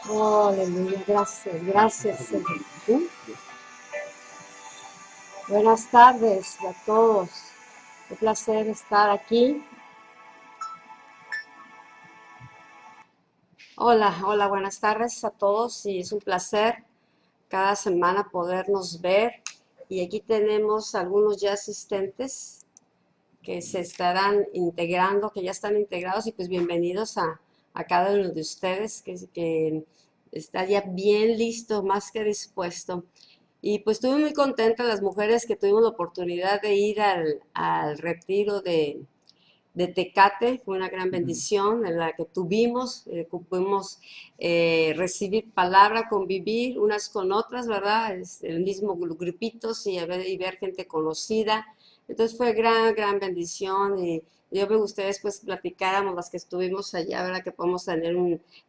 Oh, aleluya, gracias, gracias, Señor. Buenas tardes a todos. Un placer estar aquí. Hola, hola, buenas tardes a todos y es un placer cada semana podernos ver. Y aquí tenemos algunos ya asistentes que se estarán integrando, que ya están integrados y pues bienvenidos a cada uno de ustedes que está ya bien listo, más que dispuesto. Y pues estuve muy contenta las mujeres que tuvimos la oportunidad de ir al retiro de Tecate, fue una gran bendición en la que pudimos recibir palabra, convivir unas con otras, ¿verdad? Es el mismo grupitos y ver gente conocida. Entonces fue gran bendición y yo me gustaría después platicáramos las que estuvimos allá, ¿verdad? Que podemos tener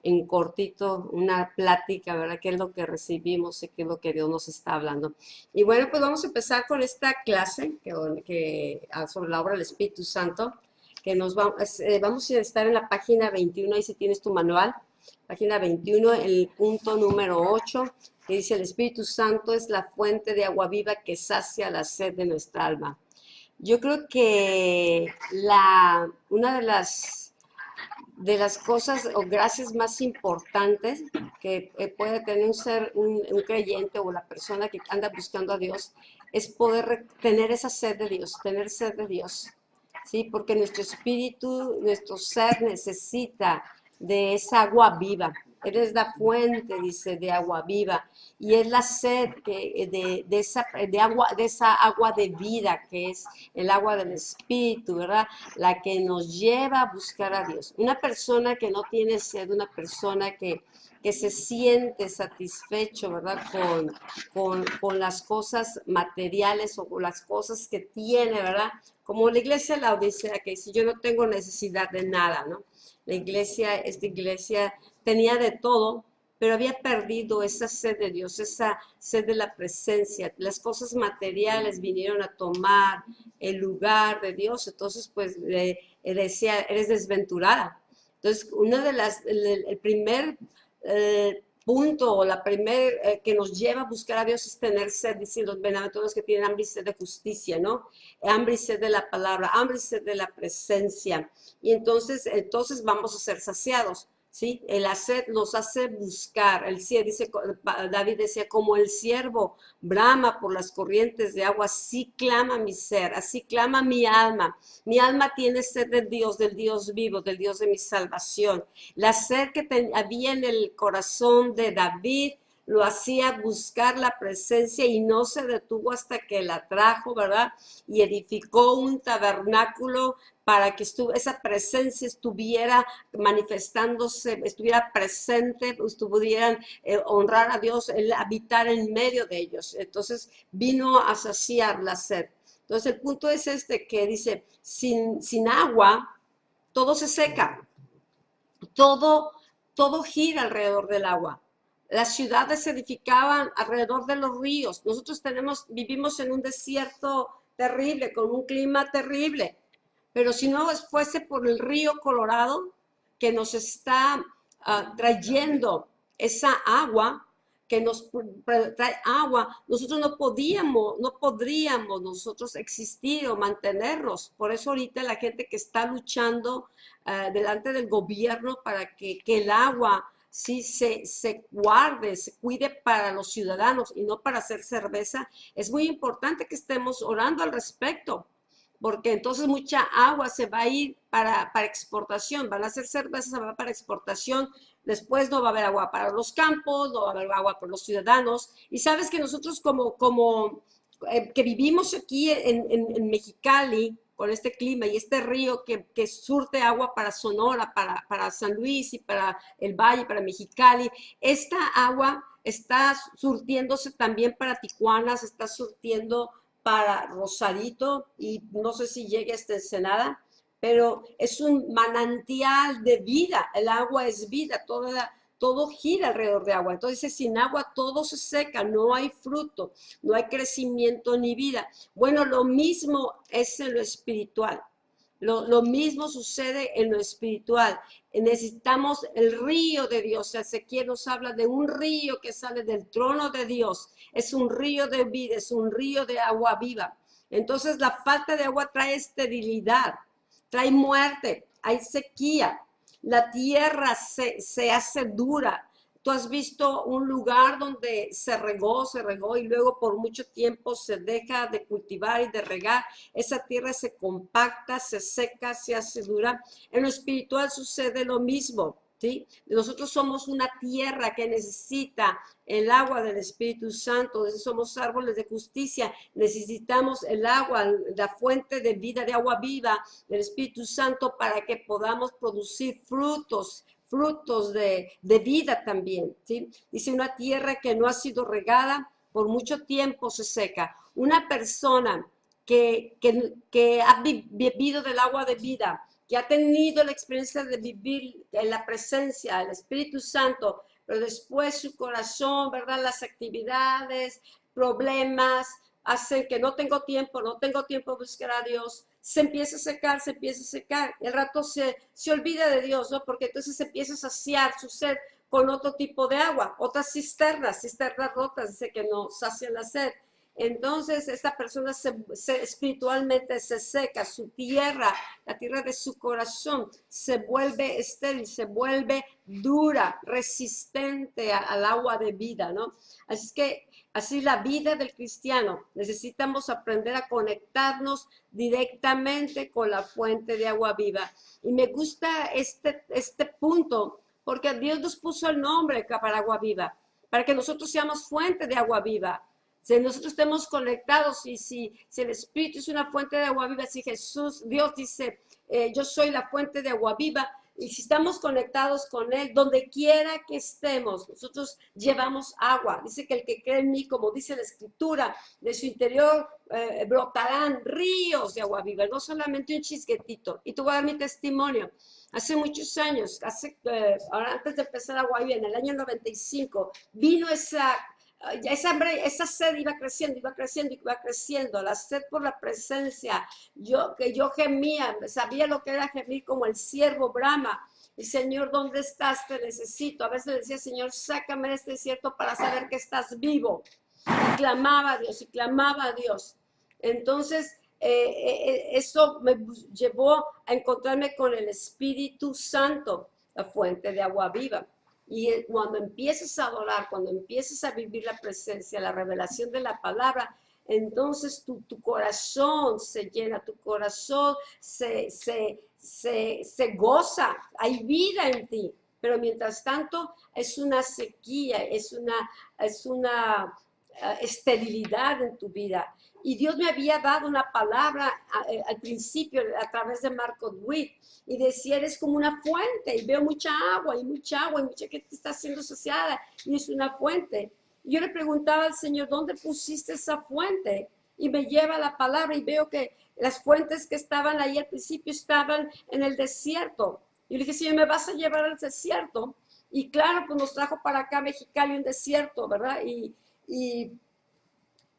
en cortito una plática, ¿verdad? ¿Qué es lo que recibimos y qué es lo que Dios nos está hablando? Y bueno, pues vamos a empezar con esta clase sobre la obra del Espíritu Santo que vamos a estar en la página 21, ahí si tienes tu manual, página 21, el punto número 8, que dice: el Espíritu Santo es la fuente de agua viva que sacia la sed de nuestra alma. Yo creo que una de las cosas o gracias más importantes que puede tener un creyente o la persona que anda buscando a Dios es poder tener esa sed de Dios, tener sed de Dios. ¿Sí? Porque nuestro espíritu, nuestro ser necesita de esa agua viva. Eres la fuente, dice, de agua viva. Y es la sed de esa agua de vida, que es el agua del espíritu, ¿verdad? La que nos lleva a buscar a Dios. Una persona que no tiene sed, una persona que se siente satisfecho, ¿verdad? Con las cosas materiales o con las cosas que tiene, ¿verdad? Como la iglesia de la Odisea, que dice: yo no tengo necesidad de nada, ¿no? Esta iglesia tenía de todo, pero había perdido esa sed de Dios, esa sed de la presencia. Las cosas materiales vinieron a tomar el lugar de Dios, entonces pues le decía: eres desventurada. Entonces, el primer punto o la primer que nos lleva a buscar a Dios es tener sed, dicen los bienaventurados que tienen hambre y sed de justicia, ¿no? Hambre y sed de la palabra, hambre y sed de la presencia. Y entonces vamos a ser saciados. ¿Sí? El hacer nos hace buscar. David decía: como el ciervo brama por las corrientes de agua, así clama mi ser, así clama mi alma. Mi alma tiene sed del Dios vivo, del Dios de mi salvación. La sed que había en el corazón de David lo hacía buscar la presencia y no se detuvo hasta que la trajo, ¿verdad? Y edificó un tabernáculo para que esa presencia estuviera manifestándose, estuviera presente, pudieran honrar a Dios, el habitar en medio de ellos. Entonces vino a saciar la sed. Entonces el punto es que dice: sin agua todo se seca, todo, todo gira alrededor del agua. Las ciudades se edificaban alrededor de los ríos. Nosotros vivimos en un desierto terrible, con un clima terrible. Pero si no fuese por el río Colorado que nos está trayendo esa agua, que nos trae agua, nosotros no podríamos nosotros existir o mantenernos. Por eso ahorita la gente que está luchando delante del gobierno para que el agua sí se guarde, se cuide para los ciudadanos y no para hacer cerveza, es muy importante que estemos orando al respecto, porque entonces mucha agua se va a ir para exportación, van a hacer cerveza, se va para exportación, después no va a haber agua para los campos, no va a haber agua para los ciudadanos, y sabes que nosotros que vivimos aquí en Mexicali, con este clima y este río que surte agua para Sonora, para San Luis y para el Valle, para Mexicali, esta agua está surtiéndose también para Tijuana, se está surtiendo para Rosarito y no sé si llegue hasta Ensenada, pero es un manantial de vida. El agua es vida, todo gira alrededor de agua. Entonces, sin agua todo se seca, no hay fruto, no hay crecimiento ni vida. Bueno, lo mismo es en lo espiritual. Lo mismo sucede en lo espiritual. Necesitamos el río de Dios. Ezequiel nos habla de un río que sale del trono de Dios. Es un río de vida, es un río de agua viva. Entonces la falta de agua trae esterilidad, trae muerte, hay sequía. La tierra se hace dura. Tú has visto un lugar donde se regó y luego por mucho tiempo se deja de cultivar y de regar. Esa tierra se compacta, se seca, se hace dura. En lo espiritual sucede lo mismo, ¿sí? Nosotros somos una tierra que necesita el agua del Espíritu Santo. Somos árboles de justicia. Necesitamos el agua, la fuente de vida, de agua viva del Espíritu Santo para que podamos producir frutos de vida también, ¿sí? Dice, una tierra que no ha sido regada por mucho tiempo se seca. Una persona que ha bebido del agua de vida, que ha tenido la experiencia de vivir en la presencia del Espíritu Santo, pero después su corazón, ¿verdad? Las actividades, problemas, hacen que no tengo tiempo de buscar a Dios, se empieza a secar, el rato se olvida de Dios, ¿no? Porque entonces se empieza a saciar su sed con otro tipo de agua, otras cisternas rotas, dice que no sacian la sed. Entonces esta persona espiritualmente se seca, su tierra, la tierra de su corazón, se vuelve estéril, se vuelve dura, resistente al agua de vida, ¿no? Así que así la vida del cristiano, necesitamos aprender a conectarnos directamente con la fuente de agua viva. Y me gusta este punto, porque Dios nos puso el nombre para agua viva, para que nosotros seamos fuente de agua viva. Si nosotros estemos conectados y si el Espíritu es una fuente de agua viva, si Dios dice, yo soy la fuente de agua viva, y si estamos conectados con Él, donde quiera que estemos, nosotros llevamos agua. Dice que el que cree en mí, como dice la Escritura, de su interior brotarán ríos de agua viva, no solamente un chisguetito. Y te voy a dar mi testimonio. Hace muchos años, ahora antes de empezar Agua Viva, en el año 95, vino esa sed iba creciendo, la sed por la presencia. Yo gemía, sabía lo que era gemir como el siervo brama. Y Señor, ¿dónde estás? Te necesito. A veces decía, Señor, sácame de este desierto para saber que estás vivo. Y clamaba a Dios. Entonces, eso me llevó a encontrarme con el Espíritu Santo, la fuente de agua viva. Y cuando empiezas a adorar, cuando empiezas a vivir la presencia, la revelación de la palabra, entonces tu corazón se llena, tu corazón se goza, hay vida en ti. Pero mientras tanto es una sequía, es una esterilidad en tu vida. Y Dios me había dado una palabra al principio a través de Marco Witt y decía, eres como una fuente y veo mucha agua y mucha que te está siendo saciada y es una fuente. Y yo le preguntaba al Señor, ¿dónde pusiste esa fuente? Y me lleva la palabra y veo que las fuentes que estaban ahí al principio estaban en el desierto. Y le dije, Señor, ¿me vas a llevar al desierto? Y claro, pues nos trajo para acá Mexicali un desierto, ¿verdad? Y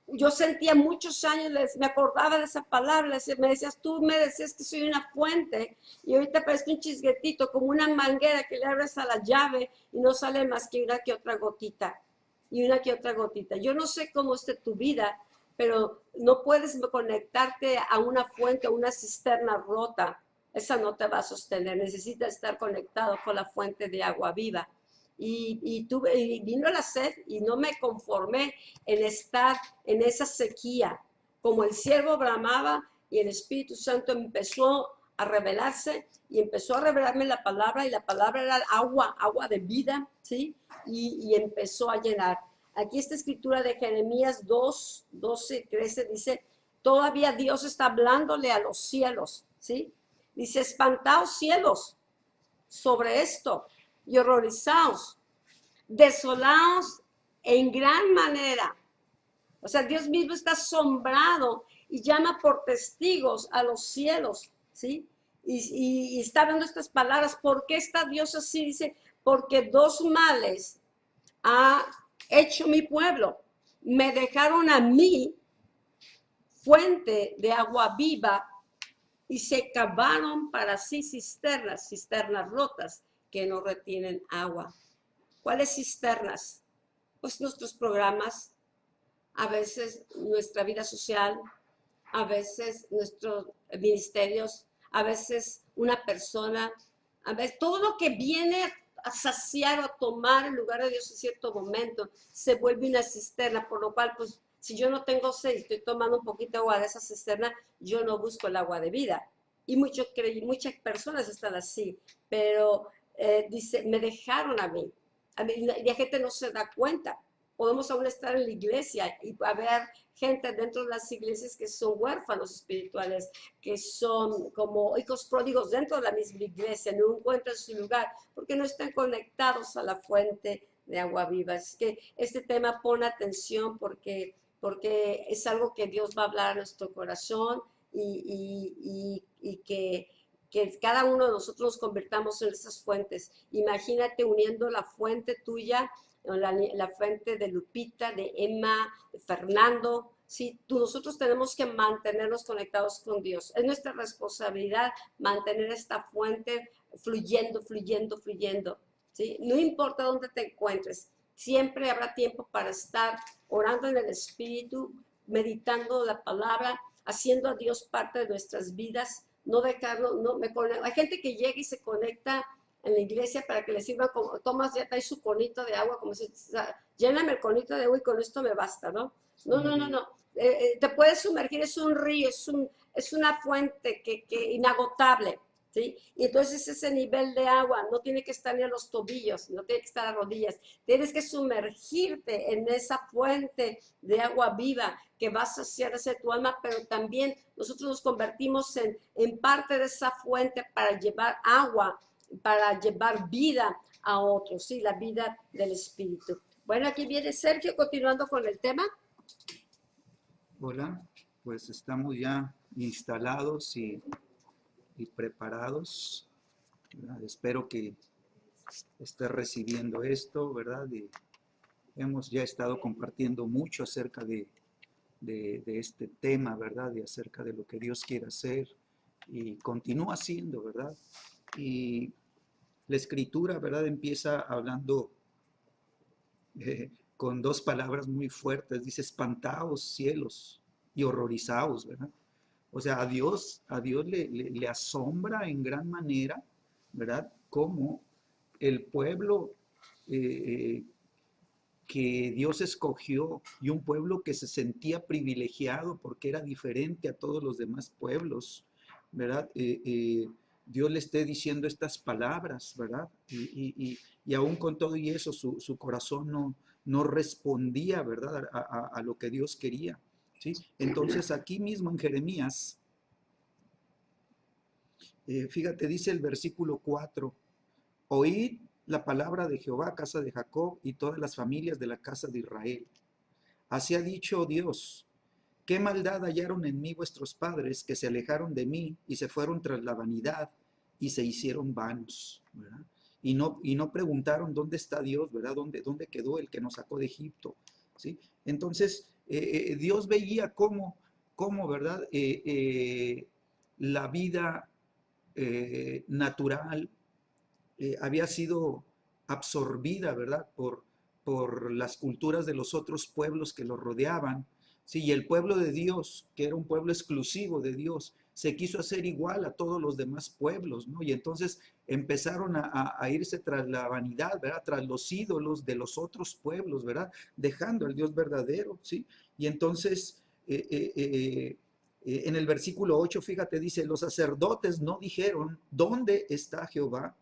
yo sentía muchos años, me acordaba de esa palabra, me decías, tú me decías que soy una fuente y ahorita parece un chisguetito, como una manguera que le abres a la llave y no sale más que una que otra gotita y una que otra gotita. Yo no sé cómo esté tu vida, pero no puedes conectarte a una fuente, a una cisterna rota. Esa no te va a sostener, necesitas estar conectado con la fuente de agua viva. Y vino la sed y no me conformé en estar en esa sequía. Como el siervo bramaba y el Espíritu Santo empezó a revelarse y empezó a revelarme la palabra y la palabra era agua de vida, ¿sí? Y empezó a llenar. Aquí esta escritura de Jeremías 2, 12, 13 dice, todavía Dios está hablándole a los cielos, ¿sí? Dice, espantaos cielos sobre esto y horrorizaos, desolaos en gran manera. O sea, Dios mismo está asombrado y llama por testigos a los cielos, ¿sí? Y está dando estas palabras. ¿Por qué está Dios así? Dice, porque dos males ha hecho mi pueblo. Me dejaron a mí, fuente de agua viva, y se cavaron para sí cisternas, cisternas rotas que no retienen agua. ¿Cuáles cisternas? Pues nuestros programas, a veces nuestra vida social, a veces nuestros ministerios, a veces una persona, a veces todo lo que viene a saciar o a tomar el lugar de Dios en cierto momento se vuelve una cisterna, por lo cual, pues, si yo no tengo sed y estoy tomando un poquito de agua de esa cisterna, yo no busco el agua de vida. Y muchas personas están así, pero dice, me dejaron a mí, y la gente no se da cuenta. Podemos aún estar en la iglesia y haber gente dentro de las iglesias que son huérfanos espirituales, que son como hijos pródigos dentro de la misma iglesia, no encuentran su lugar porque no están conectados a la fuente de agua viva. Es que este tema pone atención porque es algo que Dios va a hablar a nuestro corazón y que cada uno de nosotros nos convertamos en esas fuentes. Imagínate uniendo la fuente tuya, la fuente de Lupita, de Emma, de Fernando. Sí, nosotros tenemos que mantenernos conectados con Dios. Es nuestra responsabilidad mantener esta fuente fluyendo, fluyendo, fluyendo. ¿Sí? No importa dónde te encuentres, siempre habrá tiempo para estar orando en el Espíritu, meditando la palabra, haciendo a Dios parte de nuestras vidas, no dejarlo, hay gente que llega y se conecta en la iglesia para que le sirva como, tomas, ya traes su conito de agua, como si, o sea, lléname el conito de agua y con esto me basta, ¿no? No, no, no, no. Te puedes sumergir, es un río, es una fuente que inagotable, ¿sí? Y entonces ese nivel de agua no tiene que estar ni a los tobillos, no tiene que estar a rodillas, tienes que sumergirte en esa fuente de agua viva que va a saciarse tu alma, pero también nosotros nos convertimos en parte de esa fuente para llevar agua, para llevar vida a otros, ¿sí? La vida del Espíritu. Bueno, aquí viene Sergio continuando con el tema. Hola, pues estamos ya instalados y preparados, ¿verdad? Espero que estés recibiendo esto, ¿verdad? Hemos ya estado compartiendo mucho acerca de este tema, ¿verdad? De acerca de lo que Dios quiere hacer y continúa haciendo, ¿verdad? Y la escritura, ¿verdad? Empieza hablando con dos palabras muy fuertes, dice espantaos cielos y horrorizaos, ¿verdad? O sea, a Dios le asombra en gran manera, ¿verdad? Cómo el pueblo eh, que Dios escogió y un pueblo que se sentía privilegiado porque era diferente a todos los demás pueblos, ¿verdad? Dios le esté diciendo estas palabras, ¿verdad? Y aún con todo y eso, su corazón no respondía, ¿verdad? A lo que Dios quería, ¿sí? Entonces aquí mismo en Jeremías, fíjate, dice el versículo 4, oíd la palabra de Jehová, casa de Jacob, y todas las familias de la casa de Israel. Así ha dicho Dios, qué maldad hallaron en mí vuestros padres, que se alejaron de mí y se fueron tras la vanidad y se hicieron vanos, ¿verdad? Y no preguntaron dónde está Dios, ¿verdad? ¿Dónde quedó el que nos sacó de Egipto? ¿Sí? Entonces, Dios veía cómo ¿verdad? La vida natural había sido absorbida, ¿verdad? Por las culturas de los otros pueblos que lo rodeaban. Sí, y el pueblo de Dios, que era un pueblo exclusivo de Dios, se quiso hacer igual a todos los demás pueblos, ¿no? Y entonces empezaron a irse tras la vanidad, ¿verdad? Tras los ídolos de los otros pueblos, ¿verdad? Dejando al Dios verdadero, ¿sí? Y entonces, en el versículo 8, fíjate, dice, los sacerdotes no dijeron, ¿dónde está Jehová?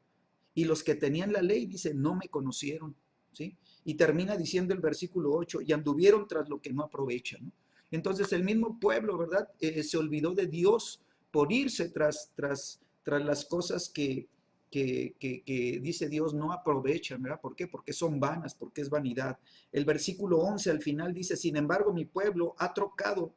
Y los que tenían la ley, dice, no me conocieron, ¿sí? Y termina diciendo el versículo 8, y anduvieron tras lo que no aprovechan, ¿no? Entonces el mismo pueblo, ¿verdad? Se olvidó de Dios por irse tras las cosas que dice Dios no aprovechan, ¿verdad? ¿Por qué? Porque son vanas, porque es vanidad. El versículo 11 al final dice, sin embargo mi pueblo ha trocado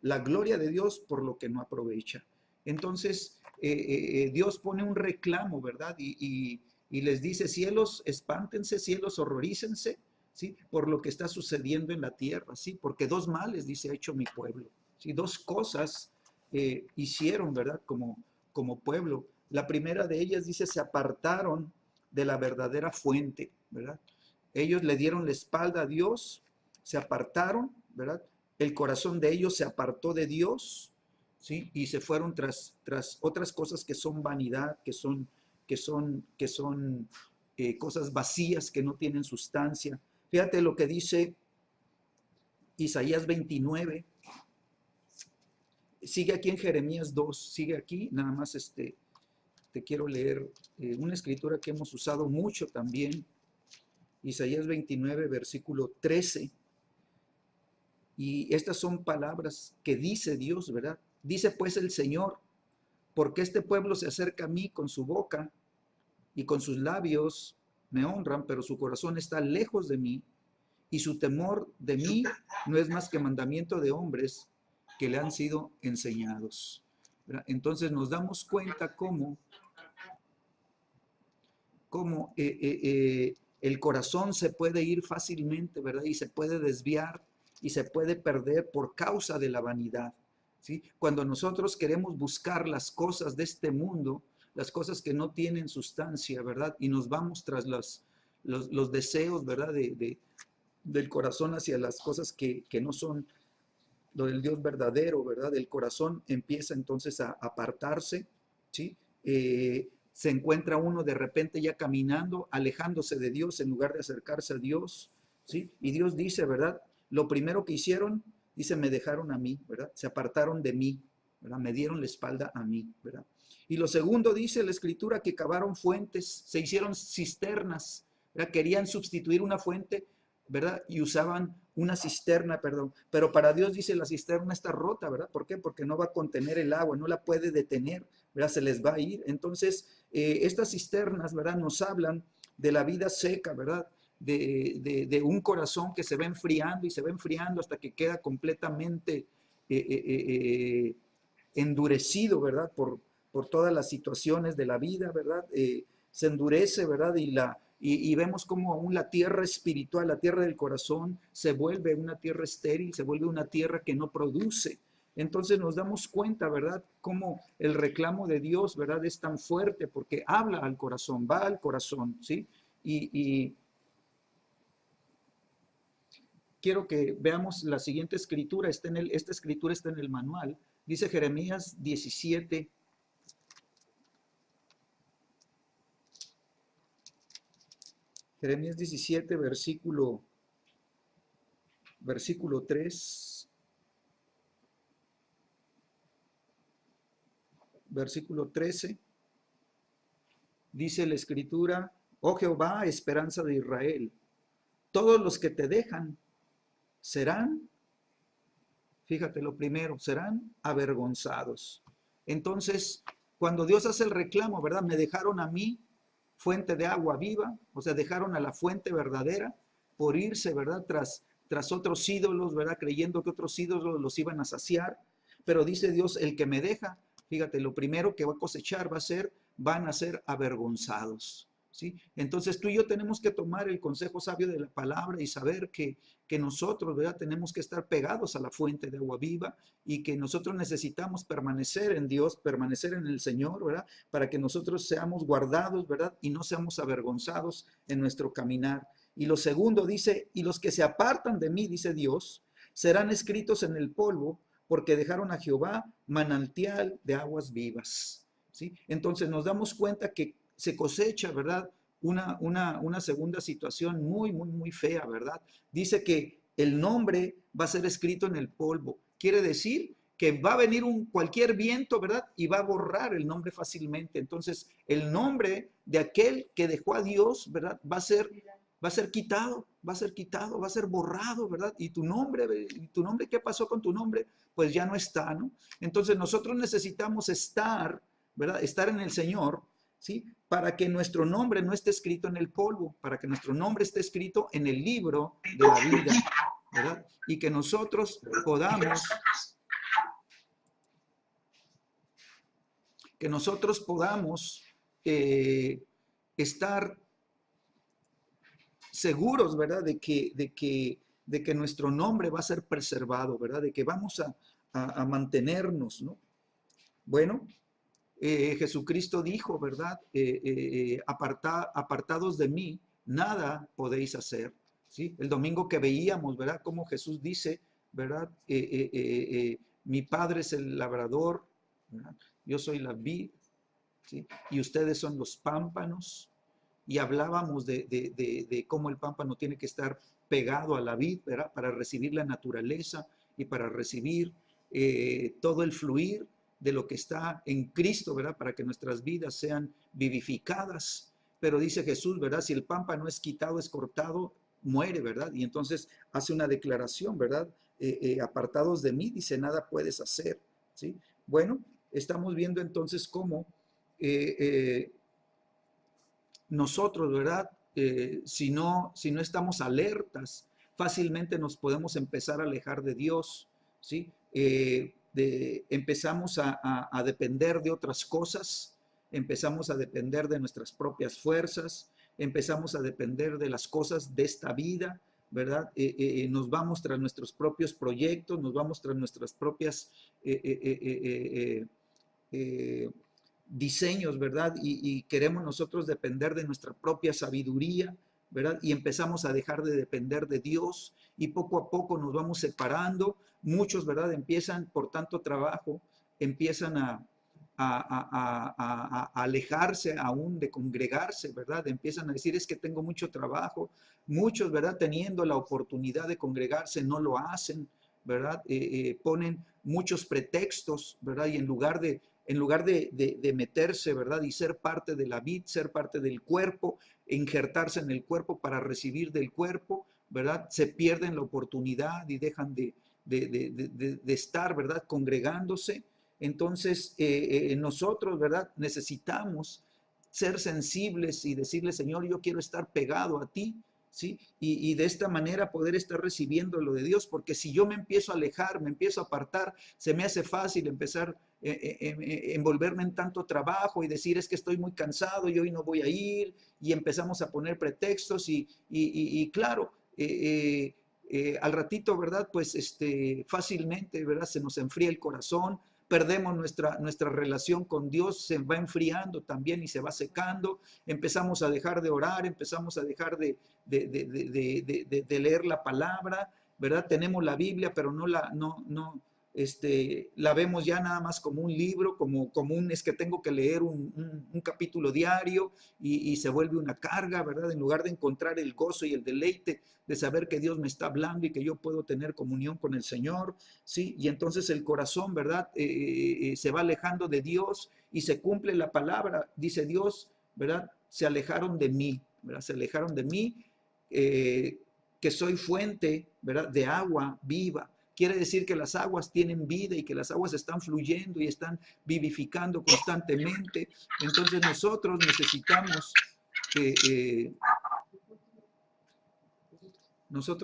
la gloria de Dios por lo que no aprovecha. Entonces, Dios pone un reclamo, ¿verdad? Y les dice, cielos, espántense, cielos, horrorícense, ¿sí? Por lo que está sucediendo en la tierra, ¿sí? Porque dos males, dice, ha hecho mi pueblo, ¿sí? Dos cosas hicieron, ¿verdad? Como pueblo. La primera de ellas dice, se apartaron de la verdadera fuente, ¿verdad? Ellos le dieron la espalda a Dios, se apartaron, ¿verdad? El corazón de ellos se apartó de Dios, ¿sí? Y se fueron tras otras cosas que son vanidad, que son cosas vacías, que no tienen sustancia. Fíjate lo que dice Isaías 29. Sigue aquí en Jeremías 2, sigue aquí, nada más te quiero leer una escritura que hemos usado mucho también, Isaías 29, versículo 13, y estas son palabras que dice Dios, ¿verdad? Dice pues el Señor, porque este pueblo se acerca a mí con su boca y con sus labios me honran, pero su corazón está lejos de mí, y su temor de mí no es más que mandamiento de hombres que le han sido enseñados. ¿Verdad? Entonces nos damos cuenta cómo el corazón se puede ir fácilmente, ¿verdad? Y se puede desviar y se puede perder por causa de la vanidad, ¿sí? Cuando nosotros queremos buscar las cosas de este mundo, las cosas que no tienen sustancia, ¿verdad? Y nos vamos tras los deseos, ¿verdad? Del corazón hacia las cosas que no son lo del Dios verdadero, ¿verdad? El corazón empieza entonces a apartarse, ¿sí? Se encuentra uno de repente ya caminando, alejándose de Dios en lugar de acercarse a Dios, ¿sí? Y Dios dice, ¿verdad? Lo primero que hicieron, dice, me dejaron a mí, ¿verdad? Se apartaron de mí, ¿verdad? Me dieron la espalda a mí, ¿verdad? Y lo segundo dice la Escritura que cavaron fuentes, se hicieron cisternas, ¿verdad? Querían sustituir una fuente, ¿verdad? Y usaban una cisterna, perdón, pero para Dios dice la cisterna está rota, ¿verdad? ¿Por qué? Porque no va a contener el agua, no la puede detener, ¿verdad? Se les va a ir. Entonces, estas cisternas, ¿verdad? Nos hablan de la vida seca, ¿verdad? De un corazón que se va enfriando y se va enfriando hasta que queda completamente endurecido, ¿verdad? Por todas las situaciones de la vida, ¿verdad? Se endurece, ¿verdad? Y vemos como aún la tierra espiritual, la tierra del corazón, se vuelve una tierra estéril, se vuelve una tierra que no produce. Entonces nos damos cuenta, ¿verdad? Cómo el reclamo de Dios, ¿verdad? Es tan fuerte porque habla al corazón, va al corazón, ¿sí? Y quiero que veamos la siguiente escritura, esta escritura está en el manual, dice Jeremías 17, Jeremías 17, versículo 3, versículo 13, dice la escritura, oh Jehová, esperanza de Israel, todos los que te dejan serán, fíjate lo primero, serán avergonzados. Entonces, cuando Dios hace el reclamo, ¿verdad? Me dejaron a mí, fuente de agua viva, o sea, dejaron a la fuente verdadera por irse, ¿verdad? Tras otros ídolos, ¿verdad? Creyendo que otros ídolos los iban a saciar. Pero dice Dios, el que me deja, fíjate, lo primero que va a cosechar van a ser avergonzados, ¿sí? Entonces tú y yo tenemos que tomar el consejo sabio de la palabra y saber que nosotros, ¿verdad? Tenemos que estar pegados a la fuente de agua viva y que nosotros necesitamos permanecer en Dios, permanecer en el Señor, ¿verdad? Para que nosotros seamos guardados, ¿verdad? Y no seamos avergonzados en nuestro caminar. Y lo segundo dice, y los que se apartan de mí, dice Dios, serán escritos en el polvo porque dejaron a Jehová manantial de aguas vivas, ¿sí? Entonces nos damos cuenta que se cosecha, ¿verdad? Una segunda situación muy, muy, muy fea, ¿verdad? Dice que el nombre va a ser escrito en el polvo. Quiere decir que va a venir cualquier viento, ¿verdad? Y va a borrar el nombre fácilmente. Entonces, el nombre de aquel que dejó a Dios, ¿verdad? Va a ser quitado, va a ser quitado, va a ser borrado, ¿verdad? Y tu nombre, ¿qué pasó con tu nombre? Pues ya no está, ¿no? Entonces, nosotros necesitamos estar, ¿verdad? Estar en el Señor, ¿sí? Para que nuestro nombre no esté escrito en el polvo, para que nuestro nombre esté escrito en el libro de la vida, ¿verdad? Y que nosotros podamos estar seguros, ¿verdad? De que nuestro nombre va a ser preservado, ¿verdad? De que vamos a mantenernos, ¿no? Bueno, Jesucristo dijo, ¿verdad? Apartados de mí, nada podéis hacer, ¿sí? El domingo que veíamos, ¿verdad? Como Jesús dice, ¿verdad? Mi Padre es el labrador, ¿verdad? Yo soy la vid, ¿sí? Y ustedes son los pámpanos. Y hablábamos de cómo el pámpano tiene que estar pegado a la vid, ¿verdad? Para recibir la naturaleza y para recibir todo el fluir de lo que está en Cristo, ¿verdad? Para que nuestras vidas sean vivificadas. Pero dice Jesús, ¿verdad? Si el pámpano es quitado, es cortado, muere, ¿verdad? Y entonces hace una declaración, ¿verdad? Apartados de mí, dice, nada puedes hacer, ¿sí? Bueno, estamos viendo entonces cómo nosotros, ¿verdad? Si no estamos alertas, fácilmente nos podemos empezar a alejar de Dios, ¿sí? Empezamos a depender de otras cosas, empezamos a depender de nuestras propias fuerzas, empezamos a depender de las cosas de esta vida, ¿verdad? Nos vamos tras nuestros propios proyectos, nos vamos tras nuestras propias diseños, ¿verdad? Y queremos nosotros depender de nuestra propia sabiduría, ¿verdad? Y empezamos a dejar de depender de Dios y poco a poco nos vamos separando. Muchos, ¿verdad? Empiezan por tanto trabajo, empiezan a alejarse aún de congregarse, ¿verdad? Empiezan a decir, es que tengo mucho trabajo. Muchos, ¿verdad? Teniendo la oportunidad de congregarse, no lo hacen, ¿verdad? Ponen muchos pretextos, ¿verdad? Y en lugar de meterse, ¿verdad? Y ser parte de la vid, ser parte del cuerpo, injertarse en el cuerpo para recibir del cuerpo, ¿verdad? Se pierden la oportunidad y dejan de estar, ¿verdad? Congregándose. Entonces, nosotros, ¿verdad? Necesitamos ser sensibles y decirle, Señor, yo quiero estar pegado a ti, ¿sí? Y de esta manera poder estar recibiendo lo de Dios, porque si yo me empiezo a alejar, me empiezo a apartar, se me hace fácil empezar envolverme en tanto trabajo y decir es que estoy muy cansado y hoy no voy a ir y empezamos a poner pretextos y claro, al ratito, ¿verdad? Pues fácilmente, ¿verdad? Se nos enfría el corazón, perdemos nuestra relación con Dios, se va enfriando también y se va secando, empezamos a dejar de orar, empezamos a dejar de leer la palabra, ¿verdad? Tenemos la Biblia, pero la vemos ya nada más como un libro, es que tengo que leer un capítulo diario y se vuelve una carga, ¿verdad? En lugar de encontrar el gozo y el deleite de saber que Dios me está hablando y que yo puedo tener comunión con el Señor, ¿sí? Y entonces el corazón, ¿verdad? Se va alejando de Dios y se cumple la palabra, dice Dios, ¿verdad? Se alejaron de mí, ¿verdad? Se alejaron de mí, que soy fuente, ¿verdad? De agua viva. Quiere decir que las aguas tienen vida y que las aguas están fluyendo y están vivificando constantemente. Entonces nosotros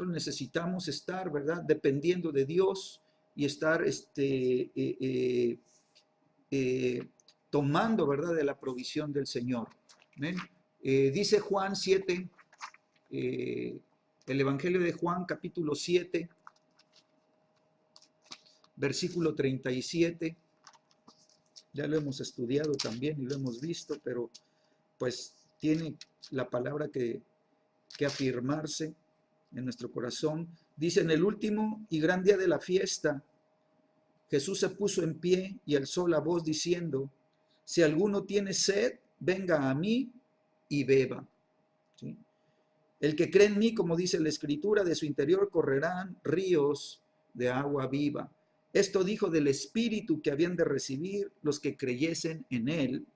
necesitamos estar, ¿verdad? Dependiendo de Dios y estar tomando, ¿verdad? De la provisión del Señor. ¿Ven? Dice Juan 7, el Evangelio de Juan, capítulo 7, versículo 37, ya lo hemos estudiado también y lo hemos visto, pero pues tiene la palabra que afirmarse en nuestro corazón. Dice, en el último y gran día de la fiesta, Jesús se puso en pie y alzó la voz diciendo, si alguno tiene sed, venga a mí y beba. ¿Sí? El que cree en mí, como dice la Escritura, de su interior correrán ríos de agua viva. Esto dijo del Espíritu que habían de recibir los que creyesen en él,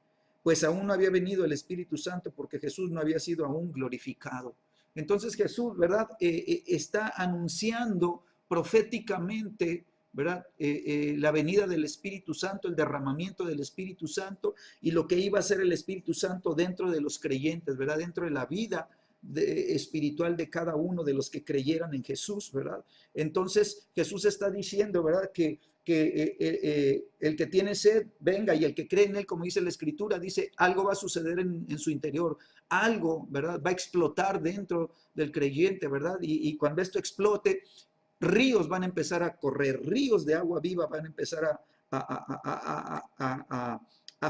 pues aún no había venido el Espíritu Santo porque Jesús no había sido aún glorificado. Entonces Jesús, ¿verdad? Está anunciando proféticamente, ¿verdad? La venida del Espíritu Santo, el derramamiento del Espíritu Santo y lo que iba a hacer el Espíritu Santo dentro de los creyentes, ¿verdad? Dentro de la vida espiritual de cada uno de los que creyeran en Jesús, ¿verdad? Entonces Jesús está diciendo, ¿verdad? Que el que tiene sed, venga, y el que cree en él, como dice la Escritura, dice, algo va a suceder en su interior, algo, ¿verdad? Va a explotar dentro del creyente, ¿verdad? Y cuando esto explote, ríos van a empezar a correr, ríos de agua viva van a empezar a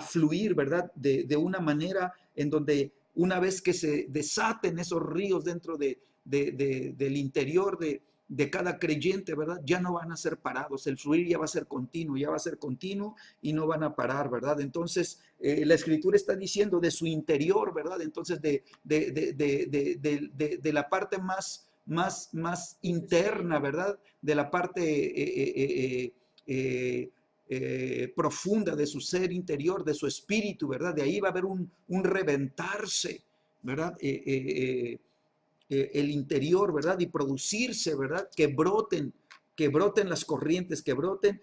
fluir, ¿verdad? De una manera en donde una vez que se desaten esos ríos dentro del interior de cada creyente, ¿verdad? Ya no van a ser parados, el fluir ya va a ser continuo, ya va a ser continuo y no van a parar, ¿verdad? Entonces, la escritura está diciendo de su interior, ¿verdad? Entonces, de la parte más interna, ¿verdad? De la parte profunda de su ser interior, de su espíritu, ¿verdad? De ahí va a haber un reventarse, ¿verdad? El interior, ¿verdad? Y producirse, ¿verdad? Que broten las corrientes, que broten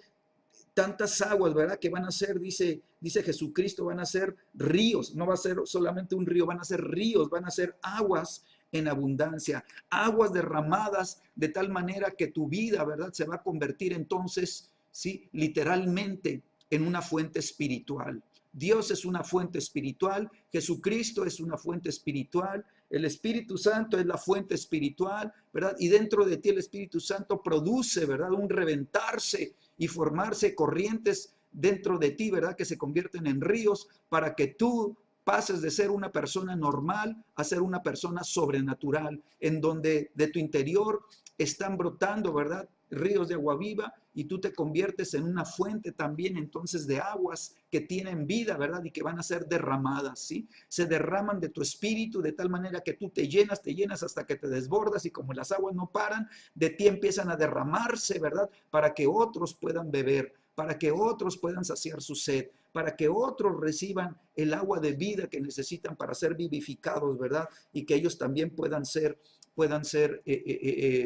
tantas aguas, ¿verdad? Que van a ser, dice Jesucristo, van a ser ríos, no va a ser solamente un río, van a ser ríos, van a ser aguas en abundancia, aguas derramadas de tal manera que tu vida, ¿verdad? Se va a convertir entonces, sí, literalmente en una fuente espiritual. Dios es una fuente espiritual, Jesucristo es una fuente espiritual, el Espíritu Santo es la fuente espiritual, ¿verdad? Y dentro de ti el Espíritu Santo produce, ¿verdad? Un reventarse y formarse corrientes dentro de ti, ¿verdad? Que se convierten en ríos para que tú pases de ser una persona normal a ser una persona sobrenatural, en donde de tu interior están brotando, ¿verdad? Ríos de agua viva y tú te conviertes en una fuente también entonces de aguas que tienen vida, ¿verdad? Y que van a ser derramadas, ¿sí? Se derraman de tu espíritu de tal manera que tú te llenas hasta que te desbordas y como las aguas no paran, de ti empiezan a derramarse, ¿verdad? Para que otros puedan beber, para que otros puedan saciar su sed, para que otros reciban el agua de vida que necesitan para ser vivificados, ¿verdad? Y que ellos también puedan ser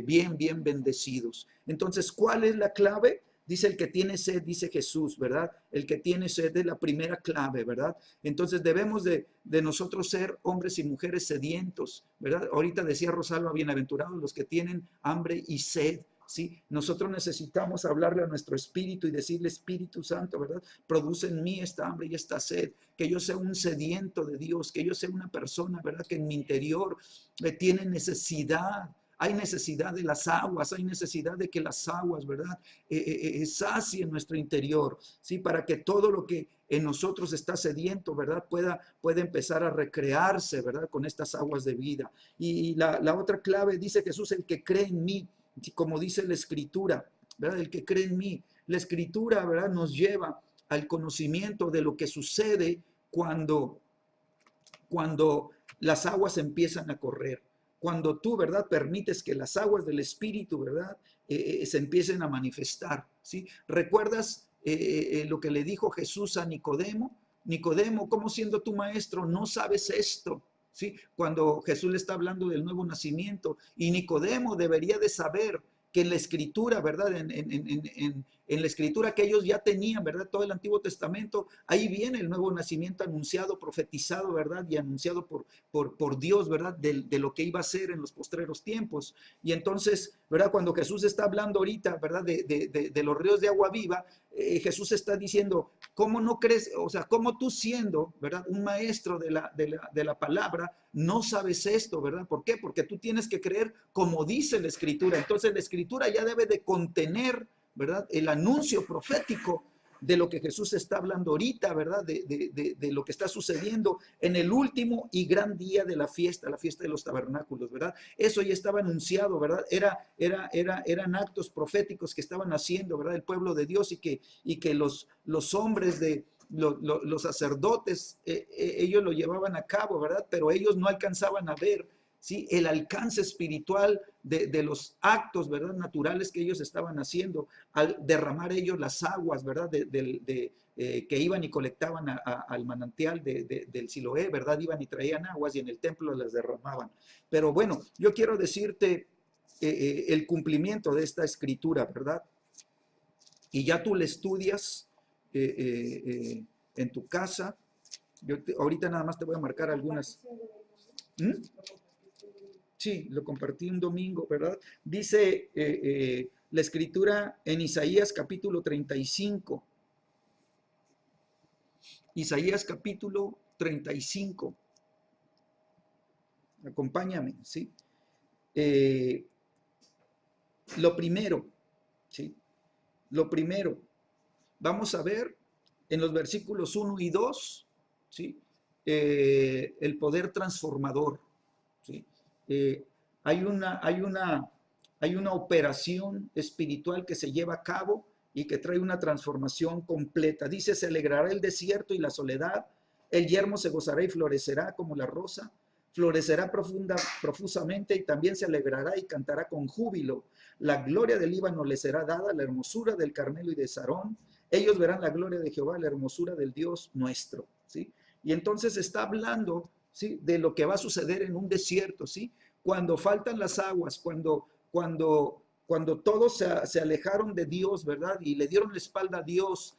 bien bendecidos. Entonces, ¿cuál es la clave? Dice el que tiene sed, dice Jesús, ¿verdad? El que tiene sed es la primera clave, ¿verdad? Entonces debemos de nosotros ser hombres y mujeres sedientos, ¿verdad? Ahorita decía Rosalba, bienaventurados los que tienen hambre y sed, ¿sí? Nosotros necesitamos hablarle a nuestro espíritu y decirle, Espíritu Santo, ¿verdad? Produce en mí esta hambre y esta sed, que yo sea un sediento de Dios, que yo sea una persona, ¿verdad? Que en mi interior tiene necesidad. Hay necesidad de las aguas, hay necesidad de que las aguas, ¿verdad? Sacien nuestro interior, ¿sí? Para que todo lo que en nosotros está sediento, ¿verdad? Pueda empezar a recrearse, ¿verdad? Con estas aguas de vida. Y la otra clave, dice Jesús, el que cree en mí, como dice la Escritura, ¿verdad? El que cree en mí. La Escritura, ¿verdad? Nos lleva al conocimiento de lo que sucede cuando las aguas empiezan a correr. Cuando tú, ¿verdad? Permites que las aguas del Espíritu, ¿verdad? Se empiecen a manifestar, ¿sí? ¿Recuerdas lo que le dijo Jesús a Nicodemo? Nicodemo, ¿cómo siendo tu maestro no sabes esto? ¿Sí? Cuando Jesús le está hablando del nuevo nacimiento y Nicodemo debería de saber que en la escritura, ¿verdad? En la escritura que ellos ya tenían, ¿verdad? Todo el Antiguo Testamento, ahí viene el nuevo nacimiento anunciado, profetizado, ¿verdad? Y anunciado por Dios, ¿verdad? De lo que iba a ser en los postreros tiempos. Y entonces, ¿verdad? Cuando Jesús está hablando ahorita, ¿verdad? De los ríos de agua viva, Jesús está diciendo, ¿cómo no crees? O sea, ¿cómo tú siendo, ¿verdad? Un maestro de la palabra, no sabes esto, ¿verdad? ¿Por qué? Porque tú tienes que creer como dice la Escritura. Entonces la Escritura ya debe de contener, ¿verdad? El anuncio profético de lo que Jesús está hablando ahorita, ¿verdad? De lo que está sucediendo en el último y gran día de la fiesta de los tabernáculos, ¿verdad? Eso ya estaba anunciado, ¿verdad? Eran actos proféticos que estaban haciendo, ¿verdad? El pueblo de Dios y que los hombres los sacerdotes, ellos lo llevaban a cabo, ¿verdad? Pero ellos no alcanzaban a ver, ¿sí? El alcance espiritual de los actos, ¿verdad? Naturales que ellos estaban haciendo al derramar ellos las aguas, ¿verdad? Que iban y colectaban al manantial del Siloé, ¿verdad? Iban y traían aguas y en el templo las derramaban. Pero bueno, yo quiero decirte el cumplimiento de esta escritura, ¿verdad? Y ya tú le estudias en tu casa. Ahorita nada más te voy a marcar algunas. ¿Mm? Sí, lo compartí un domingo, ¿verdad? Dice la escritura en Isaías capítulo 35. Isaías capítulo 35. Acompáñame, ¿sí? Lo primero, ¿sí? Lo primero, vamos a ver en los versículos 1 y 2, ¿sí? El poder transformador, ¿sí? Hay una operación espiritual que se lleva a cabo y que trae una transformación completa. Dice, se alegrará el desierto y la soledad, el yermo se gozará y florecerá como la rosa, florecerá profusamente y también se alegrará y cantará con júbilo. La gloria del Líbano le será dada, la hermosura del Carmelo y de Sarón. Ellos verán la gloria de Jehová, la hermosura del Dios nuestro, ¿sí? Y entonces está hablando, ¿sí?, de lo que va a suceder en un desierto, ¿sí? Cuando faltan las aguas, cuando todos se alejaron de Dios, ¿verdad? Y le dieron la espalda a Dios,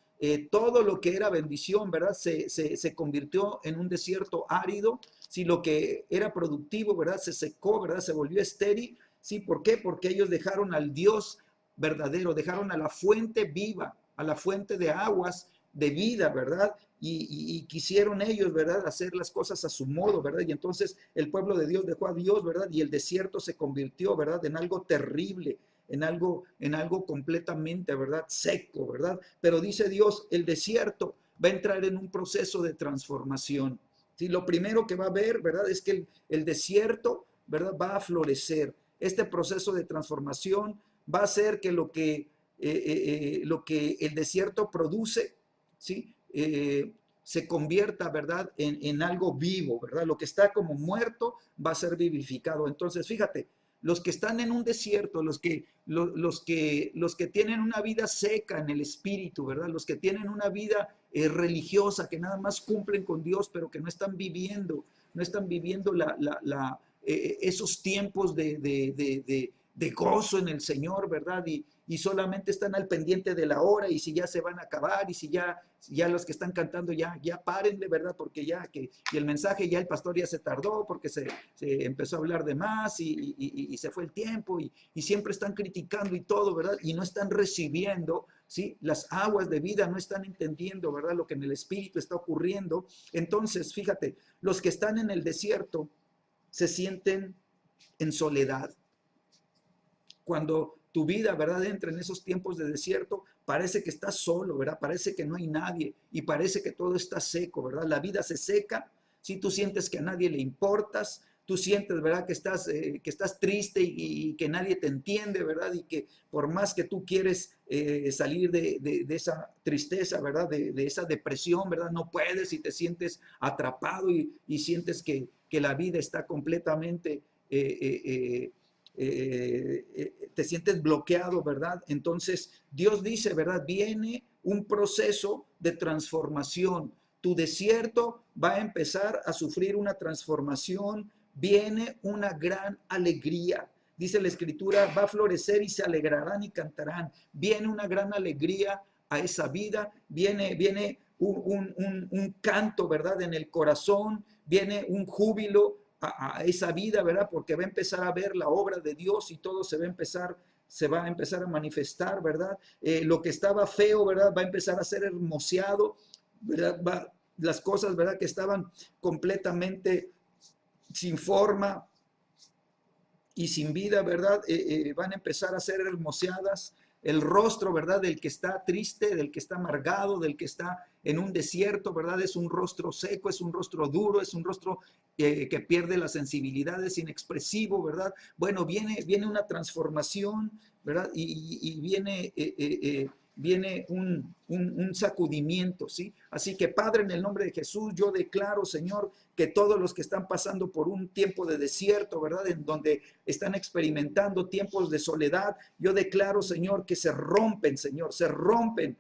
todo lo que era bendición, ¿verdad? Se convirtió en un desierto árido. Si lo que era productivo, ¿verdad? Se secó, ¿verdad? Se volvió estéril. ¿Sí? ¿Por qué? Porque ellos dejaron al Dios verdadero, dejaron a la fuente viva, a la fuente de aguas de vida, ¿verdad? Y quisieron ellos, ¿verdad?, hacer las cosas a su modo, ¿verdad? Y entonces el pueblo de Dios dejó a Dios, ¿verdad? Y el desierto se convirtió, ¿verdad?, en algo terrible, en algo completamente, ¿verdad?, seco, ¿verdad? Pero dice Dios, el desierto va a entrar en un proceso de transformación. ¿Sí? Lo primero que va a haber, ¿verdad?, es que el desierto, ¿verdad?, va a florecer. Este proceso de transformación va a hacer que lo que el desierto produce, ¿sí?, se convierta, ¿verdad?, en algo vivo, ¿verdad? Lo que está como muerto va a ser vivificado. Entonces, fíjate, los que están en un desierto, los que tienen una vida seca en el espíritu, ¿verdad? Los que tienen una vida religiosa, que nada más cumplen con Dios, pero que no están viviendo esos tiempos de gozo en el Señor, ¿verdad? Y solamente están al pendiente de la hora y si ya se van a acabar y si ya los que están cantando ya párenle, ¿verdad? Porque y el mensaje ya el pastor ya se tardó porque se empezó a hablar de más y se fue el tiempo y siempre están criticando y todo, ¿verdad? Y no están recibiendo, ¿sí?, las aguas de vida, no están entendiendo, ¿verdad?, lo que en el espíritu está ocurriendo. Entonces, fíjate, los que están en el desierto se sienten en soledad. Cuando tu vida, ¿verdad?, entra en esos tiempos de desierto, parece que estás solo, ¿verdad? Parece que no hay nadie y parece que todo está seco, ¿verdad? La vida se seca, si tú sientes que a nadie le importas, tú sientes, ¿verdad?, que estás triste y que nadie te entiende, ¿verdad? Y que por más que tú quieres salir de esa tristeza, ¿verdad?, de esa depresión, ¿verdad?, no puedes y te sientes atrapado y sientes que la vida está completamente te sientes bloqueado, ¿verdad? Entonces Dios dice, ¿verdad? Viene un proceso de transformación. Tu desierto va a empezar a sufrir una transformación. Viene una gran alegría. Dice la escritura, va a florecer y se alegrarán y cantarán. Viene una gran alegría a esa vida. Viene un canto, ¿verdad?, en el corazón. Viene un júbilo a esa vida, ¿verdad? Porque va a empezar a ver la obra de Dios y todo se va a empezar a manifestar, ¿verdad? Lo que estaba feo, ¿verdad?, va a empezar a ser hermoseado, ¿verdad? Las cosas, ¿verdad?, que estaban completamente sin forma y sin vida, ¿verdad?, van a empezar a ser hermoseadas. El rostro, ¿verdad?, del que está triste, del que está amargado, del que está en un desierto, ¿verdad?, es un rostro seco, es un rostro duro, es un rostro que pierde la sensibilidad, es inexpresivo, ¿verdad? Bueno, viene una transformación, ¿verdad? Y viene un sacudimiento, ¿sí? Así que, Padre, en el nombre de Jesús, yo declaro, Señor, que todos los que están pasando por un tiempo de desierto, ¿verdad?, en donde están experimentando tiempos de soledad, yo declaro, Señor, que se rompen, Señor, se rompen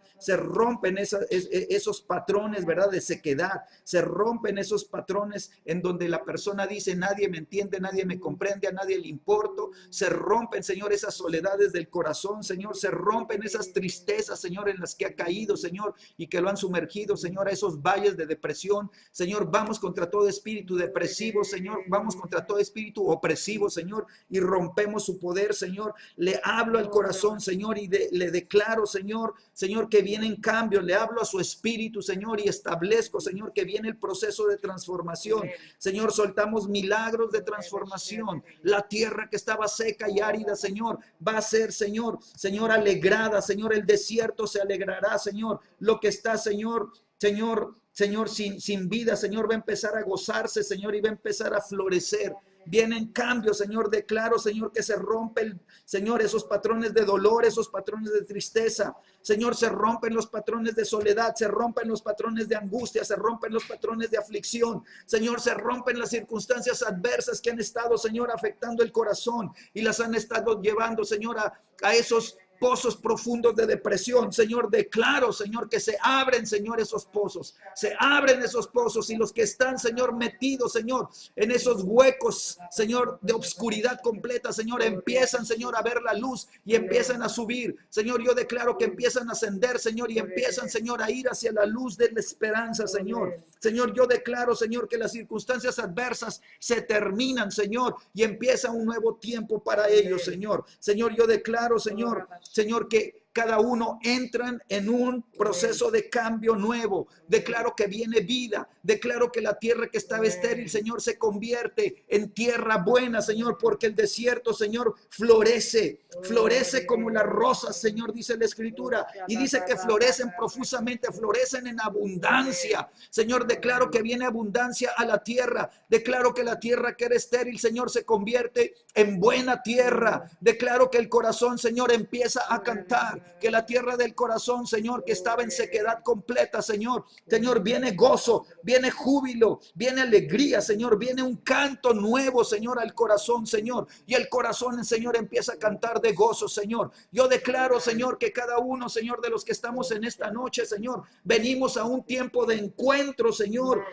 esos patrones, ¿verdad?, de sequedad, se rompen esos patrones en donde la persona dice, nadie me entiende, nadie me comprende, a nadie le importo, se rompen, Señor, esas soledades del corazón, Señor, se rompen esas tristezas, Señor, en las que ha caído, Señor, y que lo han sumergido, Señor, a esos valles de depresión. Señor, vamos contra todo espíritu depresivo, Señor, vamos contra todo espíritu opresivo, Señor, y rompemos su poder, Señor. Le hablo al corazón, Señor, y le declaro, Señor, que vienen cambios. Le hablo a su espíritu, Señor, y establezco, Señor, que viene el proceso de transformación. Señor, soltamos milagros de transformación. La tierra que estaba seca y árida, Señor, va a ser, Señor, alegrada. Señor, el desierto se alegrará, Señor, lo que está, Señor, sin vida, Señor, va a empezar a gozarse, Señor, y va a empezar a florecer. Vienen cambios, Señor. Declaro, Señor, que se rompen, Señor, esos patrones de dolor, esos patrones de tristeza. Señor, se rompen los patrones de soledad, se rompen los patrones de angustia, se rompen los patrones de aflicción. Señor, se rompen las circunstancias adversas que han estado, Señor, afectando el corazón y las han estado llevando, Señor, a esos pozos profundos de depresión. Señor, declaro, Señor, que se abren, Señor, esos pozos. Se abren esos pozos y los que están, Señor, metidos, Señor, en esos huecos, Señor, de obscuridad completa, Señor, empiezan, Señor, a ver la luz y empiezan a subir. Señor, yo declaro que empiezan a ascender, Señor, y empiezan, Señor, a ir hacia la luz de la esperanza, Señor. Señor, yo declaro, Señor, que las circunstancias adversas se terminan, Señor, y empieza un nuevo tiempo para ellos, Señor. Señor, yo declaro, Señor, que cada uno entran en un proceso de cambio nuevo. Declaro que viene vida. Declaro que la tierra que estaba estéril, Señor, se convierte en tierra buena, Señor, porque el desierto, Señor, florece. Florece como las rosas, Señor, dice la Escritura. Y dice que florecen profusamente, florecen en abundancia. Señor, declaro que viene abundancia a la tierra. Declaro que la tierra que era estéril, Señor, se convierte en buena tierra. Declaro que el corazón, Señor, empieza a cantar. Que la tierra del corazón, Señor, que estaba en sequedad completa, Señor, viene gozo, viene júbilo, viene alegría, Señor, viene un canto nuevo, Señor, al corazón, Señor, y el corazón, Señor, empieza a cantar de gozo, Señor. Yo declaro, Señor, que cada uno, Señor, de los que estamos en esta noche, Señor, venimos a un tiempo de encuentro, Señor,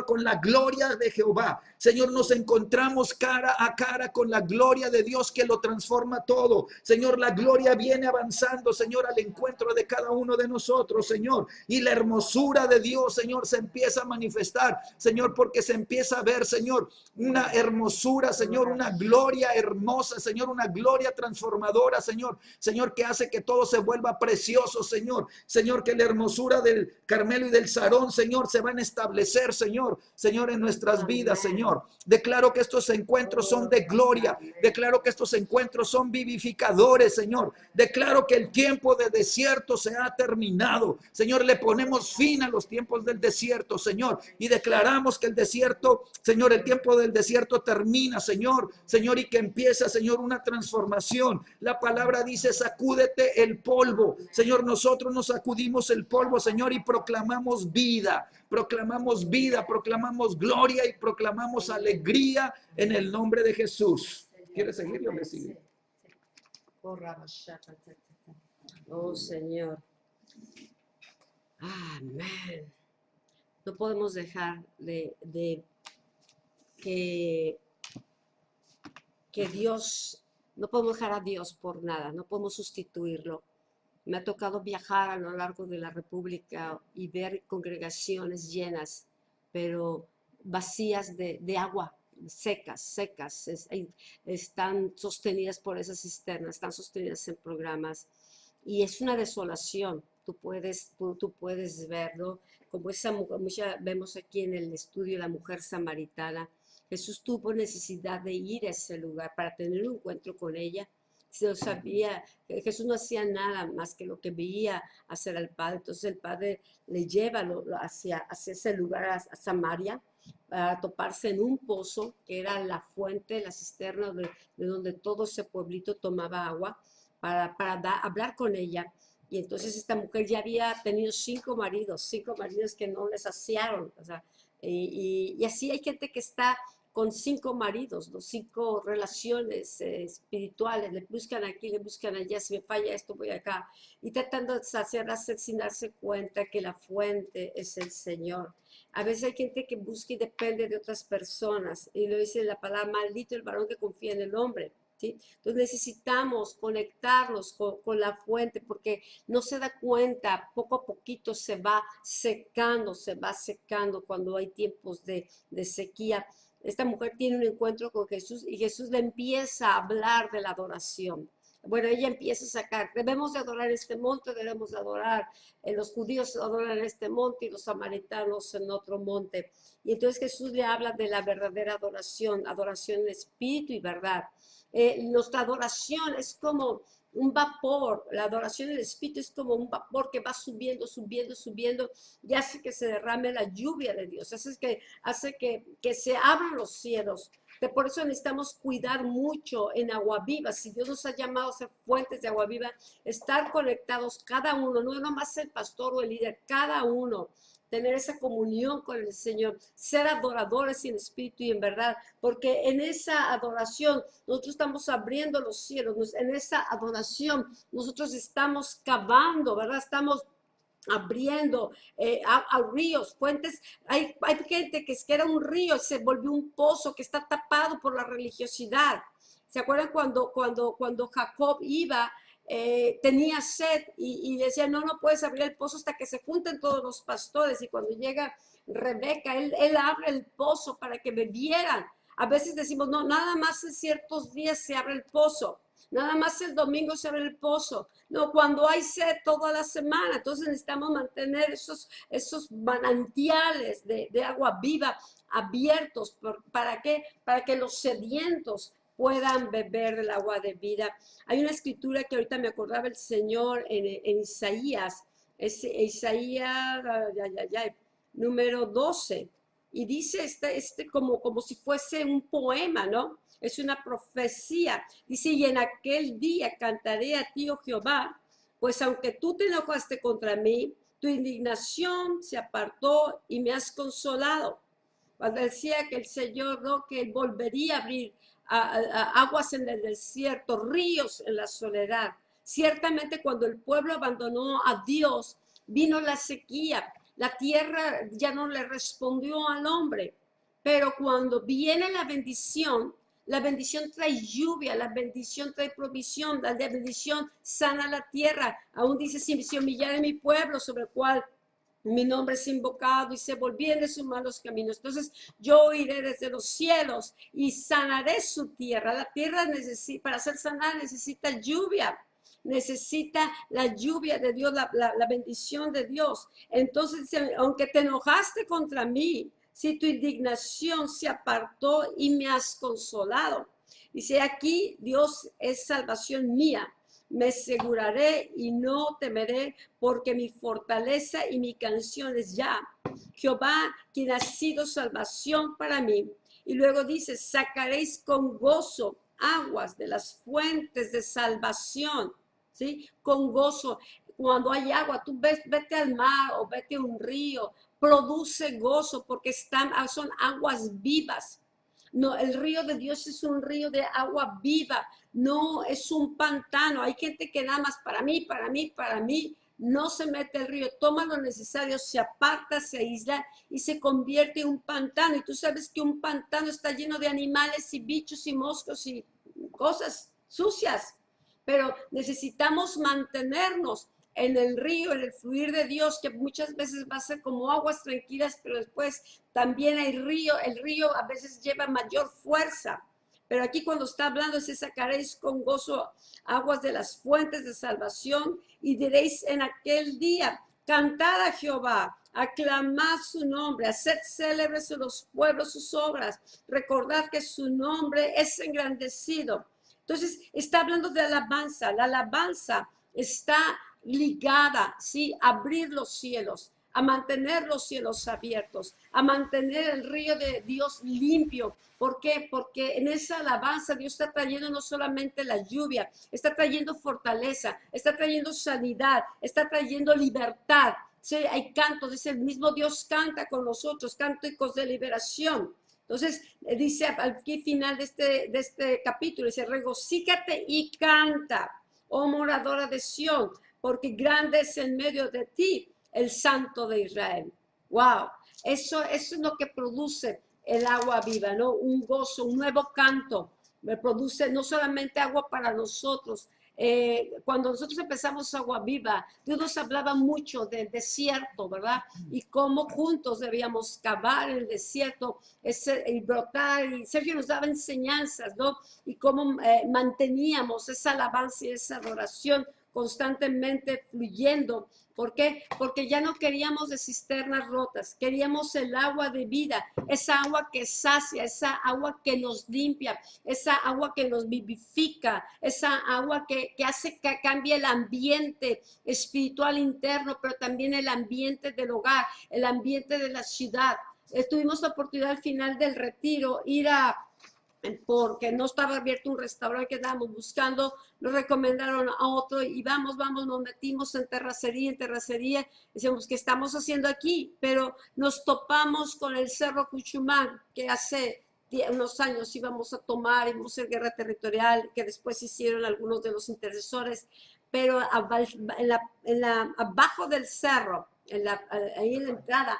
con la gloria de Jehová. Señor, nos encontramos cara a cara con la gloria de Dios que lo transforma todo. Señor, la gloria viene avanzando, Señor, al encuentro de cada uno de nosotros, Señor. Y la hermosura de Dios, Señor, se empieza a manifestar, Señor, porque se empieza a ver, Señor, una hermosura, Señor, una gloria hermosa, Señor, una gloria transformadora, Señor. Señor, que hace que todo se vuelva precioso, Señor. Señor, que la hermosura del Carmelo y del Sarón, Señor, se van a establecer, Señor, en nuestras vidas, Señor. Declaro que estos encuentros son de gloria. Declaro que estos encuentros son vivificadores, Señor. Declaro que el tiempo de desierto se ha terminado. Señor, le ponemos fin a los tiempos del desierto, Señor. Y declaramos que el desierto, Señor, el tiempo del desierto termina, Señor. Señor, y que empieza, Señor, una transformación. La palabra dice, sacúdete el polvo. Señor, nosotros nos sacudimos el polvo, Señor, y proclamamos vida. Proclamamos vida, proclamamos gloria y proclamamos alegría en el nombre de Jesús. ¿Quiere seguir? Yo le sigo. Oh, Señor. Amén. No podemos dejar de que Dios, no podemos dejar a Dios por nada, no podemos sustituirlo. Me ha tocado viajar a lo largo de la República y ver congregaciones llenas, pero vacías de agua, secas, están sostenidas por esas cisternas, están sostenidas en programas, y es una desolación. Tú puedes verlo, como esa mujer, vemos aquí en el estudio la mujer samaritana. Jesús tuvo necesidad de ir a ese lugar para tener un encuentro con ella. Se sabía, Jesús no hacía nada más que lo que veía hacer al Padre. Entonces el Padre le lleva hacia ese lugar, a Samaria, para toparse en un pozo que era la fuente, la cisterna de donde todo ese pueblito tomaba agua, para hablar con ella. Y entonces esta mujer ya había tenido 5 maridos que no les saciaron. O sea, y así hay gente que está con 5 maridos, 5 relaciones espirituales, le buscan aquí, le buscan allá, si me falla esto, voy acá, y tratando de saciarse sin darse cuenta que la fuente es el Señor. A veces hay gente que busca y depende de otras personas, y lo dice la palabra, maldito el varón que confía en el hombre. ¿sí? Entonces necesitamos conectarnos con la fuente, porque no se da cuenta, poco a poquito se va secando cuando hay tiempos de sequía. Esta mujer tiene un encuentro con Jesús y Jesús le empieza a hablar de la adoración. Bueno, ella empieza a sacar, debemos de adorar este monte, debemos de adorar, los judíos adoran este monte y los samaritanos en otro monte. Y entonces Jesús le habla de la verdadera adoración, adoración en espíritu y verdad. Nuestra adoración es como un vapor, la adoración del Espíritu es como un vapor que va subiendo, subiendo, subiendo y hace que se derrame la lluvia de Dios, hace que se abran los cielos. Por eso necesitamos cuidar mucho en agua viva. Si Dios nos ha llamado a ser fuentes de agua viva, estar conectados cada uno, no nomás el pastor o el líder, cada uno, tener esa comunión con el Señor, ser adoradores en espíritu y en verdad, porque en esa adoración nosotros estamos abriendo los cielos, en esa adoración nosotros estamos cavando, ¿verdad? Estamos abriendo a ríos, fuentes. Hay gente que es que era un río, se volvió un pozo que está tapado por la religiosidad. ¿Se acuerdan cuando Jacob iba, tenía sed y decía, no, no puedes abrir el pozo hasta que se junten todos los pastores? Y cuando llega Rebeca, él abre el pozo para que bebieran. A veces decimos, no, nada más en ciertos días se abre el pozo. Nada más el domingo se abre el pozo. No, cuando hay sed toda la semana. Entonces necesitamos mantener esos manantiales de agua viva abiertos. ¿Para qué? Para que los sedientos puedan beber del agua de vida. Hay una escritura que ahorita me acordaba el Señor en Isaías. Es Isaías, número 12. Y dice como si fuese un poema, ¿no? Es una profecía. Dice, y en aquel día cantaré a ti, oh Jehová, pues aunque tú te enojaste contra mí, tu indignación se apartó y me has consolado. Cuando decía que el Señor, ¿no?, que él volvería a abrir aguas en el desierto, ríos en la soledad. Ciertamente cuando el pueblo abandonó a Dios, vino la sequía. La tierra ya no le respondió al hombre. Pero cuando viene la bendición trae lluvia, la bendición trae provisión, la bendición sana la tierra. Aún dice, si se humillare mi pueblo, sobre el cual mi nombre es invocado, y se volvieren de sus malos caminos, entonces yo iré desde los cielos y sanaré su tierra. La tierra para ser sanada necesita lluvia. Necesita la lluvia de Dios, la bendición de Dios. Entonces, aunque te enojaste contra mí, si tu indignación se apartó y me has consolado. Dice aquí, Dios es salvación mía. Me aseguraré y no temeré, porque mi fortaleza y mi canción es ya Jehová, quien ha sido salvación para mí. Y luego dice, sacaréis con gozo aguas de las fuentes de salvación. ¿Sí? Con gozo. Cuando hay agua, tú vete al mar o vete a un río, produce gozo porque son aguas vivas. No, el río de Dios es un río de agua viva, no es un pantano. Hay gente que nada más para mí, no se mete el río, toma lo necesario, se aparta, se aísla y se convierte en un pantano. Y tú sabes que un pantano está lleno de animales y bichos y moscos y cosas sucias. Pero necesitamos mantenernos en el río, en el fluir de Dios, que muchas veces va a ser como aguas tranquilas, pero después también hay río, el río a veces lleva mayor fuerza. Pero aquí cuando está hablando, se sacaréis con gozo aguas de las fuentes de salvación y diréis en aquel día, cantad a Jehová, aclamad su nombre, haced célebres en los pueblos sus obras, recordad que su nombre es engrandecido. Entonces, está hablando de alabanza. La alabanza está ligada, ¿sí?, a abrir los cielos, a mantener los cielos abiertos, a mantener el río de Dios limpio. ¿Por qué? Porque en esa alabanza Dios está trayendo no solamente la lluvia, está trayendo fortaleza, está trayendo sanidad, está trayendo libertad. Sí, hay cantos, dice el mismo Dios canta con nosotros, cánticos de liberación. Entonces, dice aquí final de este capítulo, dice, regocícate y canta, oh moradora de Sión, porque grande es en medio de ti el Santo de Israel. Wow, eso es lo que produce el agua viva, ¿no? Un gozo, un nuevo canto. Me produce no solamente agua para nosotros. Cuando nosotros empezamos Agua Viva, Dios nos hablaba mucho del desierto, ¿verdad? Y cómo juntos debíamos cavar en el desierto y brotar. Y Sergio nos daba enseñanzas, ¿no? Y cómo manteníamos esa alabanza y esa adoración constantemente fluyendo. ¿Por qué? Porque ya no queríamos de cisternas rotas, queríamos el agua de vida, esa agua que sacia, esa agua que nos limpia, esa agua que nos vivifica, esa agua que hace que cambie el ambiente espiritual interno, pero también el ambiente del hogar, el ambiente de la ciudad. Tuvimos la oportunidad al final del retiro ir porque no estaba abierto un restaurante que estábamos buscando, nos recomendaron a otro y vamos, nos metimos en terracería, decíamos, ¿qué estamos haciendo aquí? Pero nos topamos con el Cerro Cuchumán, que hace unos años íbamos a tomar, íbamos a hacer guerra territorial, que después hicieron algunos de los intercesores, pero abajo del cerro, ahí en la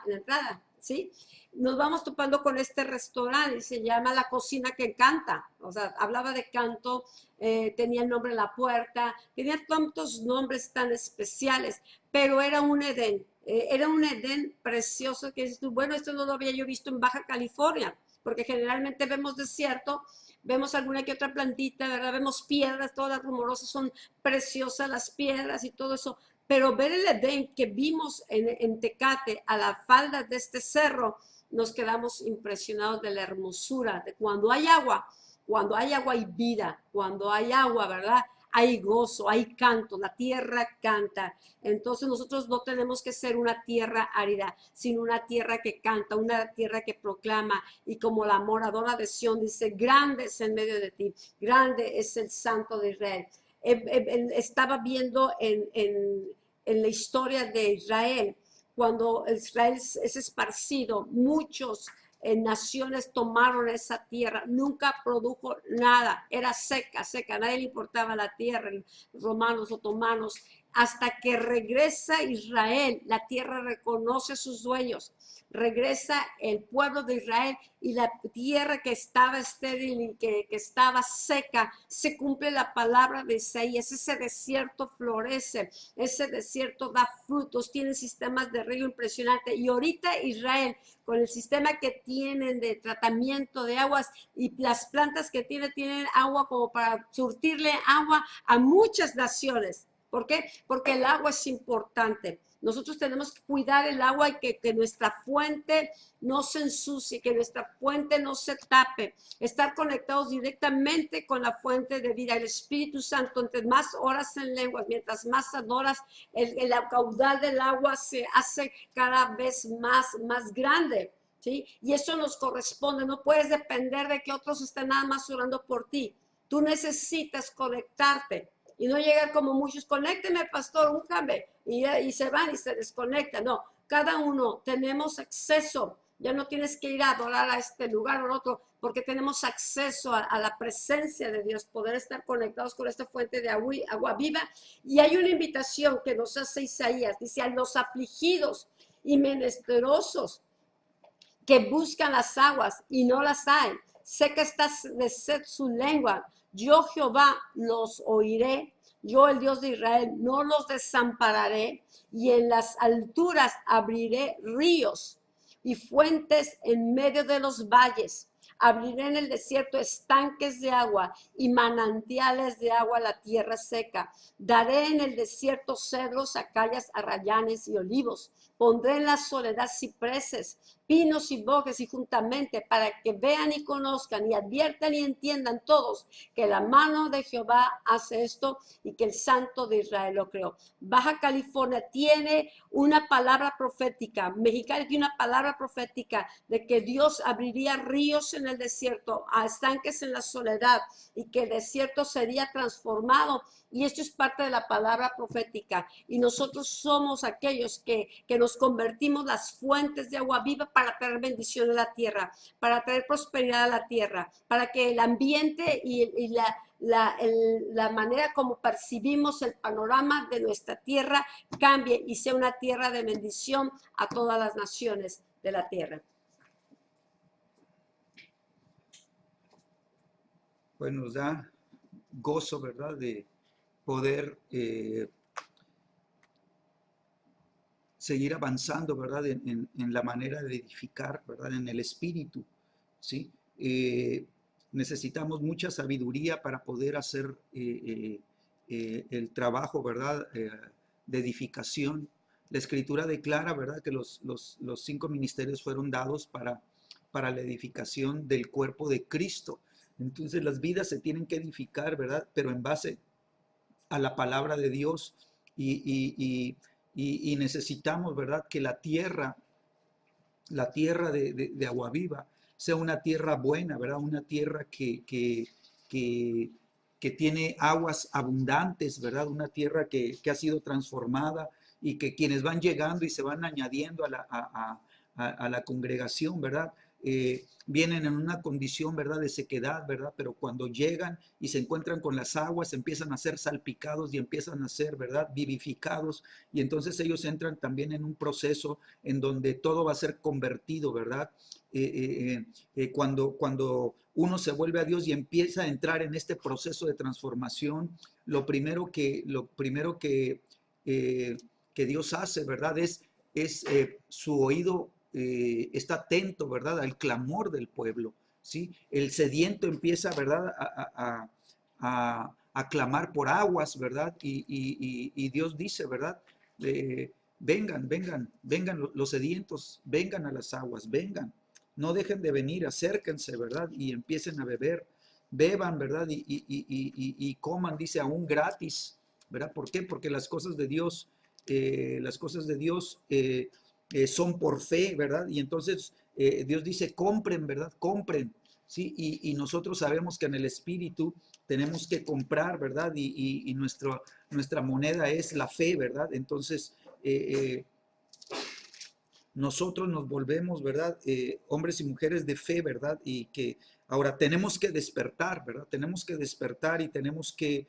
entrada, ¿sí? Nos vamos topando con este restaurante y se llama La Cocina que Canta. O sea, hablaba de canto, tenía el nombre en la puerta, tenía tantos nombres tan especiales, pero era un Edén. Era un Edén precioso que dices tú, bueno, esto no lo había yo visto en Baja California, porque generalmente vemos desierto, vemos alguna que otra plantita, ¿verdad? Vemos piedras, todas las rumorosas son preciosas las piedras y todo eso, pero ver el Edén que vimos en Tecate, a la falda de este cerro, nos quedamos impresionados de la hermosura, de cuando hay agua hay vida, cuando hay agua, ¿verdad? Hay gozo, hay canto, la tierra canta. Entonces nosotros no tenemos que ser una tierra árida, sino una tierra que canta, una tierra que proclama. Y como la moradora de Sión dice, grande es en medio de ti, grande es el Santo de Israel. Estaba viendo en la historia de Israel, cuando Israel es esparcido, muchos naciones tomaron esa tierra, nunca produjo nada, era seca, a nadie le importaba la tierra, los romanos, otomanos, hasta que regresa Israel, la tierra reconoce a sus dueños, regresa el pueblo de Israel y la tierra que estaba estéril y que estaba seca, se cumple la palabra de Isaías, ese desierto florece, ese desierto da frutos, tiene sistemas de riego impresionante y ahorita Israel con el sistema que tienen de tratamiento de aguas y las plantas que tienen agua como para surtirle agua a muchas naciones. ¿Por qué? Porque el agua es importante. Nosotros tenemos que cuidar el agua y que nuestra fuente no se ensucie, que nuestra fuente no se tape. Estar conectados directamente con la fuente de vida, el Espíritu Santo. Entre más oras en lenguas, mientras más adoras, el caudal del agua se hace cada vez más grande. ¿Sí? Y eso nos corresponde. No puedes depender de que otros estén nada más orando por ti. Tú necesitas conectarte. Y no llegar como muchos, conécteme, pastor, újame, y se van y se desconectan. No, cada uno tenemos acceso. Ya no tienes que ir a adorar a este lugar o al otro, porque tenemos acceso a la presencia de Dios, poder estar conectados con esta fuente de agua viva. Y hay una invitación que nos hace Isaías, dice, a los afligidos y menesterosos que buscan las aguas y no las hay. Seca está de sed su lengua. Yo Jehová los oiré. Yo el Dios de Israel no los desampararé. Y en las alturas abriré ríos y fuentes en medio de los valles. Abriré en el desierto estanques de agua y manantiales de agua a la tierra seca. Daré en el desierto cedros, acayas, arrayanes y olivos. Pondré en la soledad cipreses, pinos y bojes y juntamente para que vean y conozcan y adviertan y entiendan todos que la mano de Jehová hace esto y que el Santo de Israel lo creó. Baja California tiene una palabra profética, Mexicali tiene una palabra profética de que Dios abriría ríos en el desierto, a estanques en la soledad y que el desierto sería transformado. Y esto es parte de la palabra profética. Y nosotros somos aquellos que nos convertimos las fuentes de agua viva para traer bendición a la tierra, para traer prosperidad a la tierra, para que el ambiente y la manera como percibimos el panorama de nuestra tierra cambie y sea una tierra de bendición a todas las naciones de la tierra. Pues nos da gozo, ¿verdad?, de poder seguir avanzando, ¿verdad?, en la manera de edificar, ¿verdad?, en el espíritu, ¿sí? Necesitamos mucha sabiduría para poder hacer el trabajo, ¿verdad? De edificación. La Escritura declara, ¿verdad? Que los 5 ministerios fueron dados para la edificación del cuerpo de Cristo. Entonces las vidas se tienen que edificar, ¿verdad? Pero en base a la palabra de Dios y necesitamos, ¿verdad? Que la tierra de Agua Viva sea una tierra buena, ¿verdad? Una tierra que, que tiene aguas abundantes, ¿verdad? Una tierra que ha sido transformada y que quienes van llegando y se van añadiendo a la congregación, ¿verdad? Vienen en una condición, ¿verdad?, de sequedad, ¿verdad? Pero cuando llegan y se encuentran con las aguas, empiezan a ser salpicados y empiezan a ser, ¿verdad?, vivificados. Y entonces ellos entran también en un proceso en donde todo va a ser convertido, ¿verdad? Cuando uno se vuelve a Dios y empieza a entrar en este proceso de transformación, lo primero que Dios hace, ¿verdad? Es su oído está atento, ¿verdad? Al clamor del pueblo, ¿sí? El sediento empieza, ¿verdad? A clamar por aguas, ¿verdad? Y Dios dice, ¿verdad? Vengan los sedientos, vengan a las aguas, vengan. No dejen de venir, acérquense, ¿verdad? Y empiecen a beber, beban, ¿verdad? Y coman, dice, aún gratis, ¿verdad? ¿Por qué? Porque las cosas de Dios son por fe, ¿verdad? Y entonces Dios dice, compren, ¿verdad? Compren, ¿sí? Y nosotros sabemos que en el Espíritu tenemos que comprar, ¿verdad? Y nuestra moneda es la fe, ¿verdad? Entonces, nosotros nos volvemos, ¿verdad? Hombres y mujeres de fe, ¿verdad? Y que ahora tenemos que despertar, ¿verdad? Tenemos que despertar y tenemos que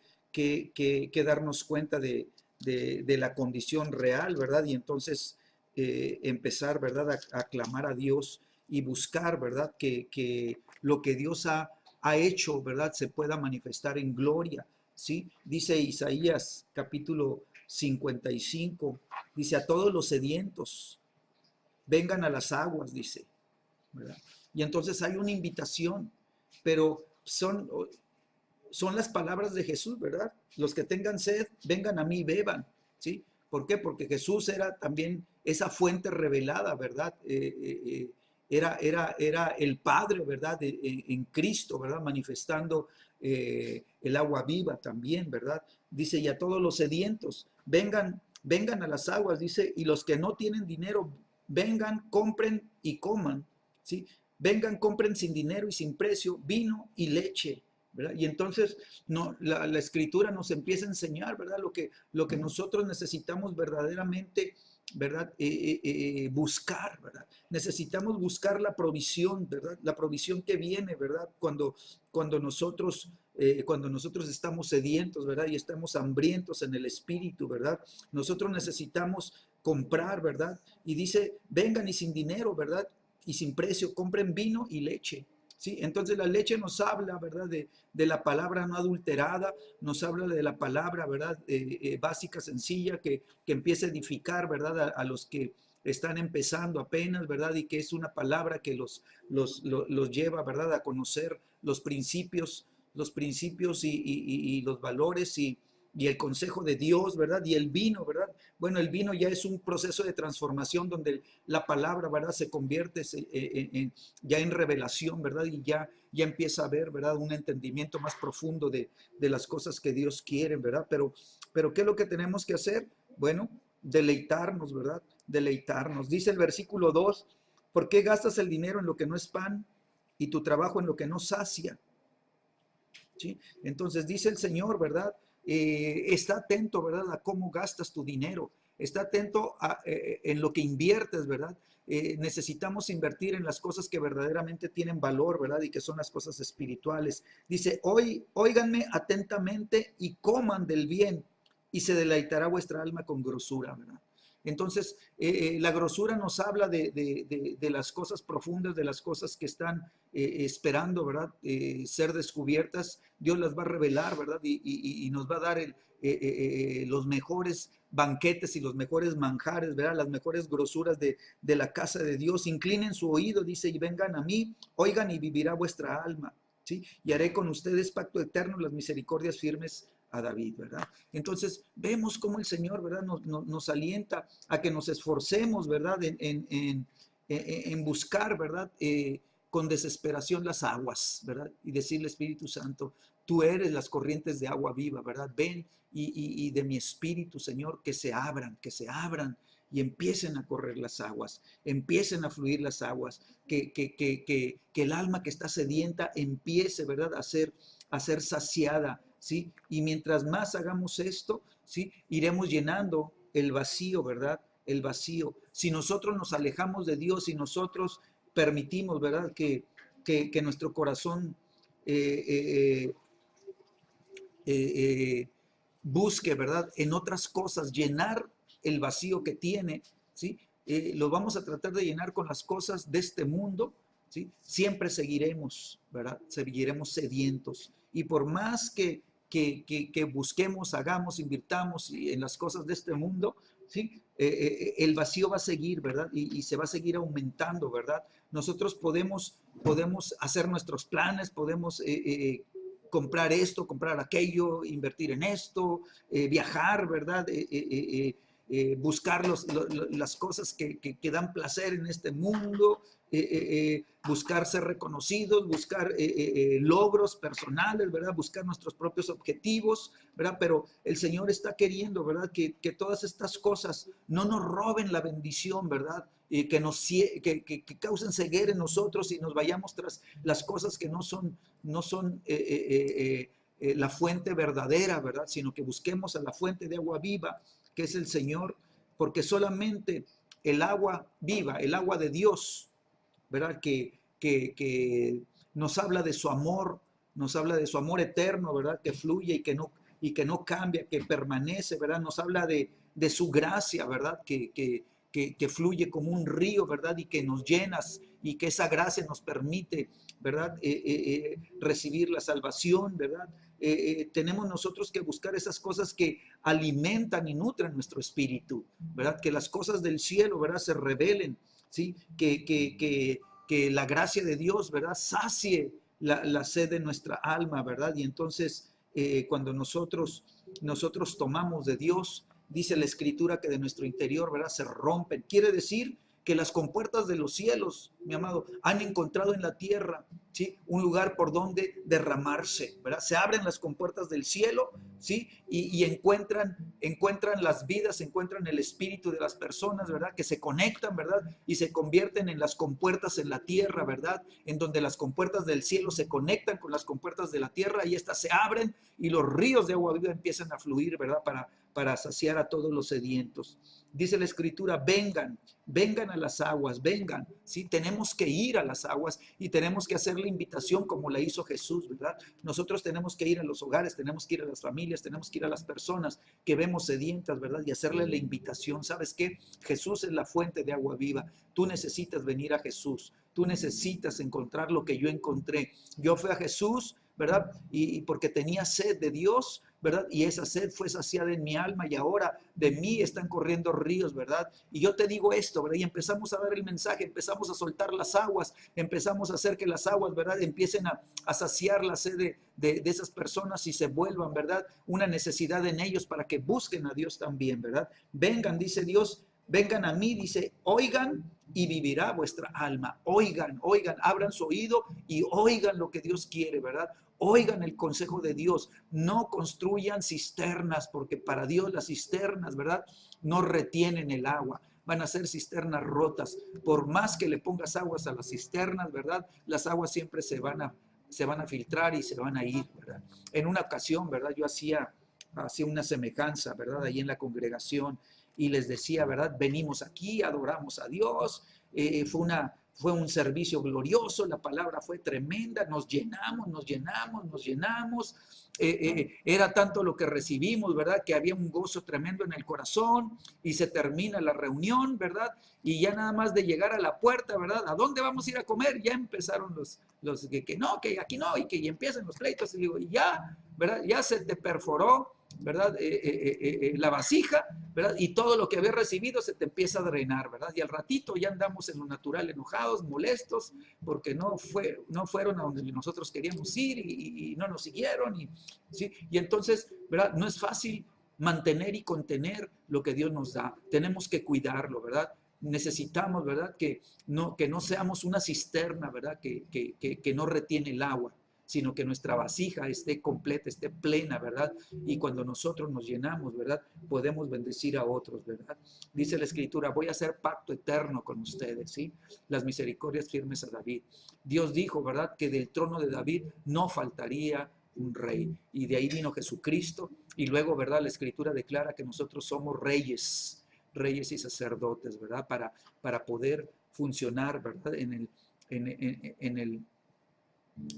darnos cuenta de la condición real, ¿verdad? Y entonces empezar, ¿verdad? A clamar a Dios y buscar, ¿verdad? Que lo que Dios ha hecho, ¿verdad? Se pueda manifestar en gloria, ¿sí? Dice Isaías capítulo 55, dice a todos los sedientos, vengan a las aguas, dice, ¿verdad? Y entonces hay una invitación, pero son las palabras de Jesús, ¿verdad? Los que tengan sed, vengan a mí, beban, ¿sí? ¿Por qué? Porque Jesús era también esa fuente revelada, ¿verdad? Era el Padre, ¿verdad? En Cristo, ¿verdad? Manifestando el agua viva también, ¿verdad? Dice, y a todos los sedientos, vengan a las aguas, dice, y los que no tienen dinero, vengan, compren y coman, ¿sí? Vengan, compren sin dinero y sin precio vino y leche, ¿verdad? Y entonces la Escritura nos empieza a enseñar, ¿verdad? Lo que nosotros necesitamos verdaderamente, ¿verdad? Buscar, ¿verdad? Necesitamos buscar la provisión, ¿verdad? La provisión que viene, ¿verdad? Cuando nosotros estamos sedientos, ¿verdad? Y estamos hambrientos en el espíritu, ¿verdad? Nosotros necesitamos comprar, ¿verdad? Y dice, vengan y sin dinero, ¿verdad? Y sin precio, compren vino y leche. ¿Sí? Entonces la leche nos habla, ¿verdad? De la palabra no adulterada, nos habla de la palabra, ¿verdad? Básica, sencilla, que empieza a edificar, ¿verdad? A los que están empezando apenas, ¿verdad? Y que es una palabra que los lleva, ¿verdad? A conocer los principios y los valores y el consejo de Dios, ¿verdad? Y el vino, ¿verdad? Bueno, el vino ya es un proceso de transformación donde la palabra, ¿verdad? Se convierte ya en revelación, ¿verdad? Y ya empieza a haber, ¿verdad? Un entendimiento más profundo de las cosas que Dios quiere, ¿verdad? Pero ¿qué es lo que tenemos que hacer? Bueno, deleitarnos, ¿verdad? Deleitarnos. Dice el versículo 2, ¿por qué gastas el dinero en lo que no es pan y tu trabajo en lo que no sacia? ¿Sí? Entonces dice el Señor, ¿verdad? Está atento, ¿verdad? A cómo gastas tu dinero. Está atento en lo que inviertes, ¿verdad? Necesitamos invertir en las cosas que verdaderamente tienen valor, ¿verdad? Y que son las cosas espirituales. Dice, óiganme atentamente y coman del bien y se deleitará vuestra alma con grosura, ¿verdad? Entonces, la grosura nos habla de las cosas profundas, de las cosas que están esperando, ¿verdad? Ser descubiertas. Dios las va a revelar, ¿verdad? Y nos va a dar los mejores banquetes y los mejores manjares, ¿verdad? Las mejores grosuras de la casa de Dios. Inclinen su oído, dice, y vengan a mí, oigan y vivirá vuestra alma, ¿sí? Y haré con ustedes pacto eterno, las misericordias firmes a David, ¿verdad? Entonces vemos cómo el Señor, ¿verdad? Nos alienta a que nos esforcemos, ¿verdad? En buscar, ¿verdad? Con desesperación las aguas, ¿verdad? Y decirle, Espíritu Santo, tú eres las corrientes de agua viva, ¿verdad? Ven y de mi espíritu, Señor, que se abran y empiecen a correr las aguas, empiecen a fluir las aguas, que el alma que está sedienta empiece, ¿verdad? A ser saciada, ¿sí? Y mientras más hagamos esto, ¿sí? Iremos llenando el vacío, ¿verdad? El vacío. Si nosotros nos alejamos de Dios, si nosotros permitimos, ¿verdad? Que nuestro corazón eh, busque, ¿verdad? En otras cosas, llenar el vacío que tiene, ¿sí? Lo vamos a tratar de llenar con las cosas de este mundo, ¿sí? Siempre seguiremos, ¿verdad? Seguiremos sedientos. Y por más que busquemos, hagamos, invirtamos en las cosas de este mundo, ¿sí? El vacío va a seguir, ¿verdad? Y se va a seguir aumentando, ¿verdad? Nosotros podemos hacer nuestros planes, podemos comprar esto, comprar aquello, invertir en esto, viajar, ¿verdad? Buscar las cosas que dan placer en este mundo, buscar ser reconocidos, buscar logros personales, ¿verdad? Buscar nuestros propios objetivos, ¿verdad? Pero el Señor está queriendo, ¿verdad? Que todas estas cosas no nos roben la bendición, ¿verdad? Que causen ceguera en nosotros y nos vayamos tras las cosas que no son la fuente verdadera, ¿verdad? Sino que busquemos a la fuente de agua viva, que es el Señor, porque solamente el agua viva, el agua de Dios, ¿verdad? Que nos habla de su amor, nos habla de su amor eterno, ¿verdad? Que fluye y que no cambia, que permanece, ¿verdad? Nos habla de su gracia, ¿verdad? Que fluye como un río, ¿verdad? Y que nos llenas y que esa gracia nos permite, ¿verdad? Recibir la salvación, ¿verdad? Tenemos nosotros que buscar esas cosas que alimentan y nutren nuestro espíritu, ¿verdad? Que las cosas del cielo, ¿verdad? Se revelen, ¿sí? Que la gracia de Dios, ¿verdad? Sacie la sed de nuestra alma, ¿verdad? Y entonces, cuando nosotros tomamos de Dios, dice la Escritura que de nuestro interior, ¿verdad? Se rompen. Quiere decir que las compuertas de los cielos, mi amado, han encontrado en la tierra, ¿sí? Un lugar por donde derramarse, ¿verdad? Se abren las compuertas del cielo, ¿sí? Y encuentran las vidas, encuentran el espíritu de las personas, ¿verdad? Que se conectan, ¿verdad? Y se convierten en las compuertas en la tierra, ¿verdad? En donde las compuertas del cielo se conectan con las compuertas de la tierra y estas se abren y los ríos de agua viva empiezan a fluir, ¿verdad? Para saciar a todos los sedientos. Dice la Escritura, vengan a las aguas, vengan, ¿sí? Tenemos que ir a las aguas y tenemos que hacer la invitación como la hizo Jesús, ¿verdad? Nosotros tenemos que ir a los hogares, tenemos que ir a las familias, tenemos que ir a las personas que vemos sedientas, ¿verdad? Y hacerle la invitación. ¿Sabes qué? Jesús es la fuente de agua viva. Tú necesitas venir a Jesús. Tú necesitas encontrar lo que yo encontré. Yo fui a Jesús, ¿verdad? Y porque tenía sed de Dios, ¿verdad? Y esa sed fue saciada en mi alma y ahora de mí están corriendo ríos, ¿verdad? Y yo te digo esto, ¿verdad? Y empezamos a dar el mensaje, empezamos a soltar las aguas, empezamos a hacer que las aguas, ¿verdad? Empiecen a saciar la sed de esas personas y se vuelvan, ¿verdad? Una necesidad en ellos para que busquen a Dios también, ¿verdad? Vengan, dice Dios, vengan a mí, dice, oigan y vivirá vuestra alma. Oigan, abran su oído y oigan lo que Dios quiere, ¿verdad? Oigan el consejo de Dios, no construyan cisternas, porque para Dios las cisternas, ¿verdad? No retienen el agua, van a ser cisternas rotas. Por más que le pongas aguas a las cisternas, ¿verdad? Las aguas siempre se van a filtrar y se van a ir, ¿verdad? En una ocasión, ¿verdad? Yo hacía una semejanza, ¿verdad? Ahí en la congregación y les decía, ¿verdad? Venimos aquí, adoramos a Dios, fue un servicio glorioso, la palabra fue tremenda, nos llenamos, era tanto lo que recibimos, ¿verdad? Que había un gozo tremendo en el corazón y se termina la reunión, ¿verdad? Y ya nada más de llegar a la puerta, ¿verdad? ¿A dónde vamos a ir a comer? Ya empezaron los que no, que aquí no, y que y empiezan los pleitos, y digo, y ya, ¿verdad? Ya se te perforó, ¿verdad? La vasija, ¿verdad? Y todo lo que habías recibido se te empieza a drenar, ¿verdad? Y al ratito ya andamos en lo natural enojados, molestos, porque no fueron a donde nosotros queríamos ir y no nos siguieron. ¿Sí? Y entonces, ¿verdad? No es fácil mantener y contener lo que Dios nos da. Tenemos que cuidarlo, ¿verdad? Necesitamos, ¿verdad? Que no seamos una cisterna, ¿verdad? Que no retiene el agua, sino que nuestra vasija esté completa, esté plena, ¿verdad? Y cuando nosotros nos llenamos, ¿verdad? Podemos bendecir a otros, ¿verdad? Dice la Escritura, voy a hacer pacto eterno con ustedes, ¿sí? Las misericordias firmes a David. Dios dijo, ¿verdad? Que del trono de David no faltaría un rey. Y de ahí vino Jesucristo. Y luego, ¿verdad? La Escritura declara que nosotros somos reyes y sacerdotes, ¿verdad? Para poder funcionar, ¿verdad? En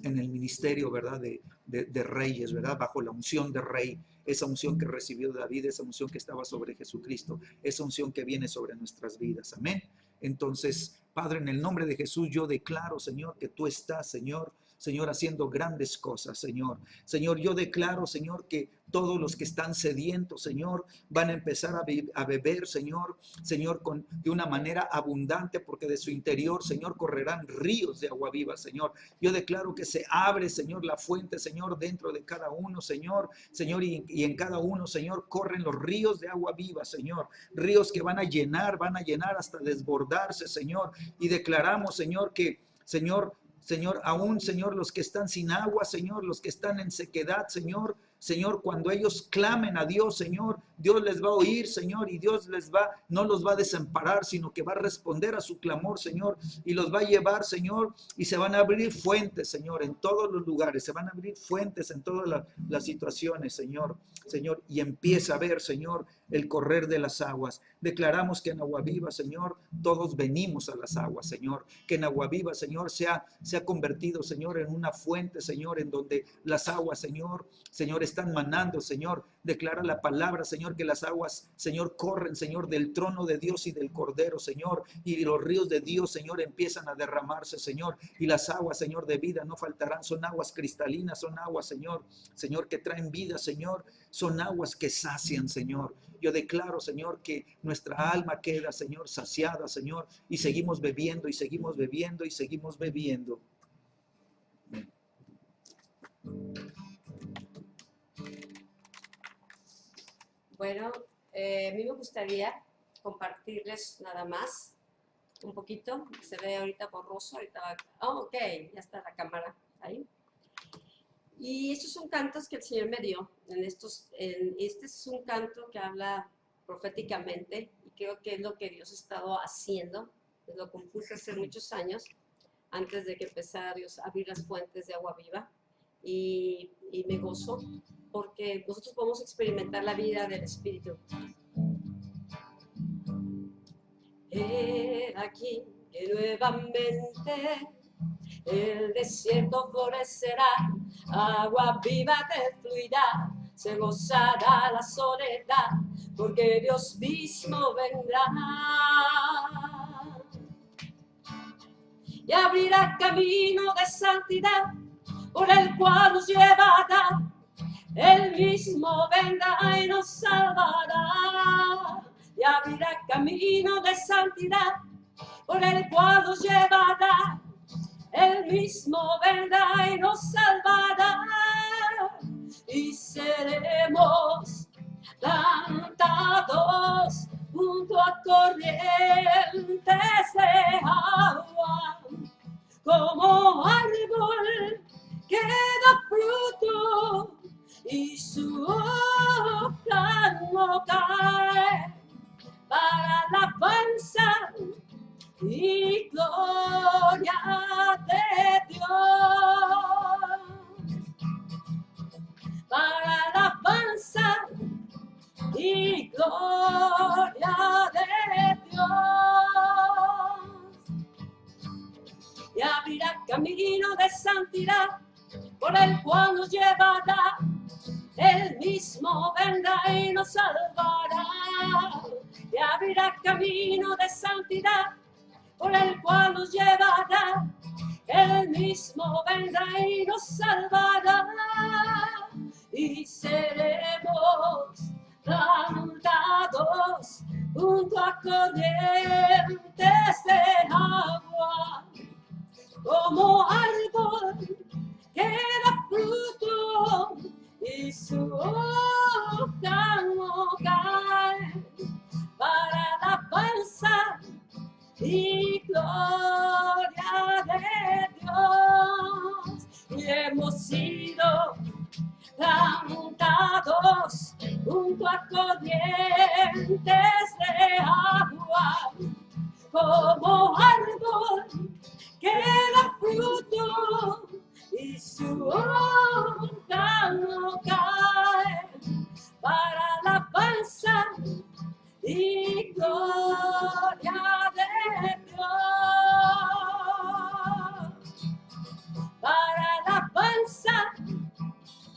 el ministerio, ¿verdad? De reyes, ¿verdad? Bajo la unción de rey, esa unción que recibió David, esa unción que estaba sobre Jesucristo, esa unción que viene sobre nuestras vidas. Amén. Entonces, Padre, en el nombre de Jesús, yo declaro, Señor, que tú estás, Señor, haciendo grandes cosas, Señor. Señor, yo declaro, Señor, que todos los que están sedientos, Señor, van a empezar a beber, Señor, de una manera abundante, porque de su interior, Señor, correrán ríos de agua viva, Señor. Yo declaro que se abre, Señor, la fuente, Señor, dentro de cada uno, Señor, y en cada uno, Señor, corren los ríos de agua viva, Señor. Ríos que van a llenar hasta desbordarse, Señor. Y declaramos, Señor, que, Señor, aún, Señor, los que están sin agua, Señor, los que están en sequedad, Señor, cuando ellos clamen a Dios, Señor, Dios les va a oír, Señor, y Dios no los va a desamparar, sino que va a responder a su clamor, Señor, y los va a llevar, Señor, y se van a abrir fuentes, Señor, en todos los lugares, se van a abrir fuentes en todas las situaciones, Señor, y empieza a ver, Señor, el correr de las aguas. Declaramos que en Agua Viva, Señor, todos venimos a las aguas, Señor, que en Agua Viva, Señor, se ha convertido, Señor, en una fuente, Señor, en donde las aguas, Señor, están manando, Señor. Declara la palabra, Señor, que las aguas, Señor, corren, Señor, del trono de Dios y del Cordero, Señor, y los ríos de Dios, Señor, empiezan a derramarse, Señor, y las aguas, Señor, de vida no faltarán. Son aguas cristalinas, son aguas, Señor, que traen vida, Señor, son aguas que sacian, Señor. Yo declaro, Señor, que nuestra alma queda, Señor, saciada, Señor, y seguimos bebiendo, y seguimos bebiendo, y seguimos bebiendo. Bueno, a mí me gustaría compartirles nada más un poquito. Se ve ahorita borroso, ok, ya está la cámara ahí. Y estos son cantos que el Señor me dio. Este es un canto que habla proféticamente y creo que es lo que Dios ha estado haciendo. Lo compuse hace muchos años, antes de que empezara Dios a abrir las fuentes de agua viva. Y me gozo porque nosotros podemos experimentar la vida del Espíritu. He aquí que nuevamente el desierto florecerá, agua viva te fluirá, se gozará la soledad, porque Dios mismo vendrá y abrirá camino de santidad, por el cual nos llevará. Él mismo vendrá y nos salvará y abrirá camino de santidad, por el cual nos llevará. Él mismo vendrá y nos salvará y seremos plantados junto a corrientes de agua, como árbol que da fruto y su hoja no cae, para alabanza y gloria de Dios, para alabanza y gloria de Dios, y abrirá camino de santidad, por el cual nos llevará. Él mismo vendrá y nos salvará y abrirá camino de santidad, por el cual nos llevará. Él mismo vendrá y nos salvará y seremos plantados junto a corrientes de agua, como árbol que da fruto y su hoja no cae, para la alabanza y gloria de Dios. Y hemos sido plantados junto a corrientes de agua, como árbol que da fruto y su hoja no cae, para la alabanza y gloria de Dios, para la alabanza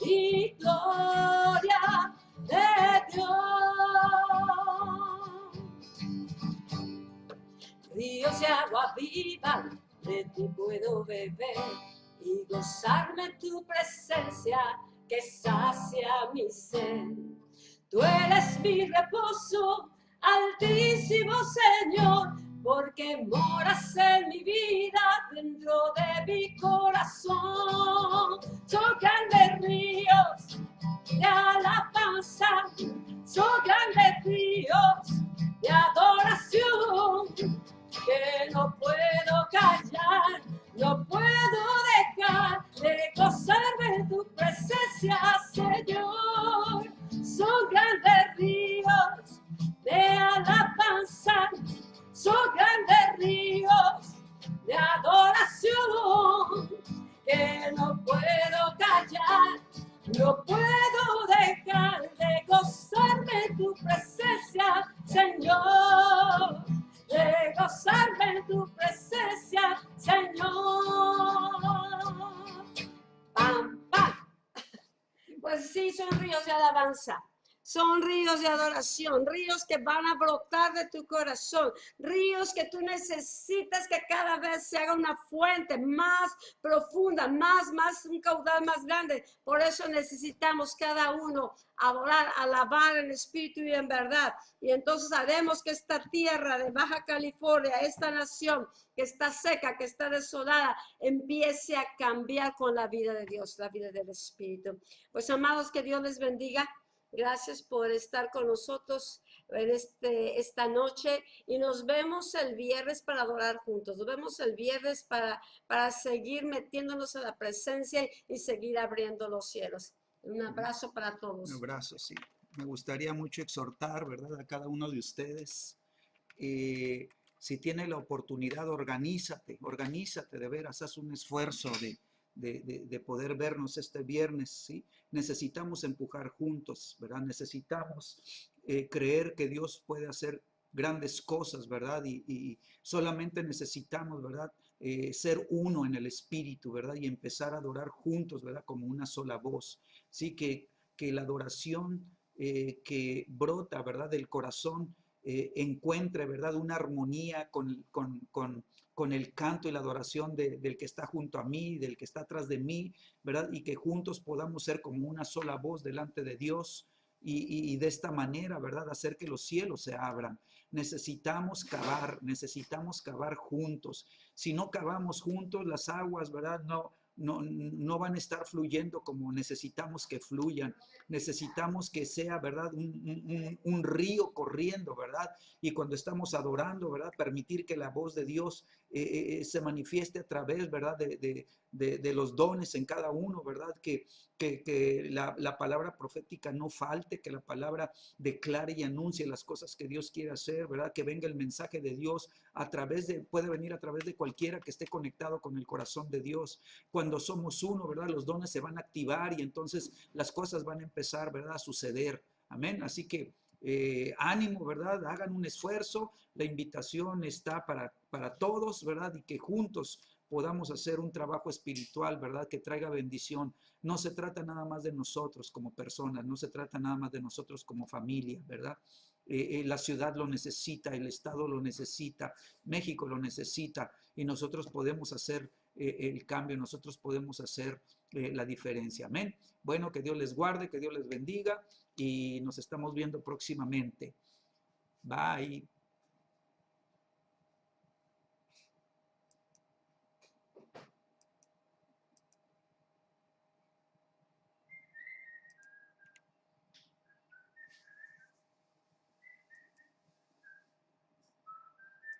y gloria de Dios. Ríos de agua viva de ti puedo beber y gozarme en tu presencia que sacia mi sed. Tú eres mi reposo, altísimo Señor, porque moras en mi vida, dentro de mi corazón. Son grandes ríos de alabanza, son grandes ríos de adoración, que no puedo callar, no puedo dejar de gozarme en tu presencia, Señor. Son grandes ríos de alabanza, son grandes ríos de adoración, que no puedo callar, no puedo dejar de gozarme en tu presencia, Señor. De gozarme en tu presencia, Señor. Pam, pam. Pues sí, son ríos de alabanza, son ríos de adoración, ríos que van a brotar de tu corazón, ríos que tú necesitas que cada vez se haga una fuente más profunda, más, un caudal más grande. Por eso necesitamos cada uno adorar, alabar en espíritu y en verdad. Y entonces haremos que esta tierra de Baja California, esta nación que está seca, que está desolada, empiece a cambiar con la vida de Dios, la vida del Espíritu. Pues amados, que Dios les bendiga. Gracias por estar con nosotros en esta noche y nos vemos el viernes para adorar juntos. Nos vemos el viernes para seguir metiéndonos en la presencia y seguir abriendo los cielos. Un abrazo para todos. Un abrazo, sí. Me gustaría mucho exhortar, ¿verdad?, a cada uno de ustedes. Si tiene la oportunidad, organízate, de veras, haz un esfuerzo de poder vernos este viernes, ¿sí? Necesitamos empujar juntos, ¿verdad? Necesitamos creer que Dios puede hacer grandes cosas, ¿verdad? Y solamente necesitamos, ¿verdad? Ser uno en el espíritu, ¿verdad? Y empezar a adorar juntos, ¿verdad? Como una sola voz, ¿sí? Que la adoración que brota, ¿verdad? Del corazón encuentre, ¿verdad? Una armonía con el canto y la adoración del que está junto a mí, del que está atrás de mí, ¿verdad? Y que juntos podamos ser como una sola voz delante de Dios y de esta manera, ¿verdad? Hacer que los cielos se abran. Necesitamos cavar juntos. Si no cavamos juntos, las aguas, ¿verdad? No van a estar fluyendo como necesitamos que fluyan. Necesitamos que sea, ¿verdad? Un río corriendo, ¿verdad? Y cuando estamos adorando, ¿verdad? Permitir que la voz de Dios se manifieste a través, ¿verdad? De los dones en cada uno, ¿verdad? Que la palabra profética no falte, que la palabra declare y anuncie las cosas que Dios quiere hacer, ¿verdad? Que venga el mensaje de Dios puede venir a través de cualquiera que esté conectado con el corazón de Dios. Cuando somos uno, ¿verdad? Los dones se van a activar y entonces las cosas van a empezar, ¿verdad? A suceder. Amén. Así que ánimo, ¿verdad? Hagan un esfuerzo. La invitación está para todos, ¿verdad? Y que juntos podamos hacer un trabajo espiritual, ¿verdad? Que traiga bendición. No se trata nada más de nosotros como personas, no se trata nada más de nosotros como familia, ¿verdad? la ciudad lo necesita, el Estado lo necesita, México lo necesita y nosotros podemos hacer el cambio, nosotros podemos hacer la diferencia. Amén. Bueno, que Dios les guarde, que Dios les bendiga y nos estamos viendo próximamente. Bye.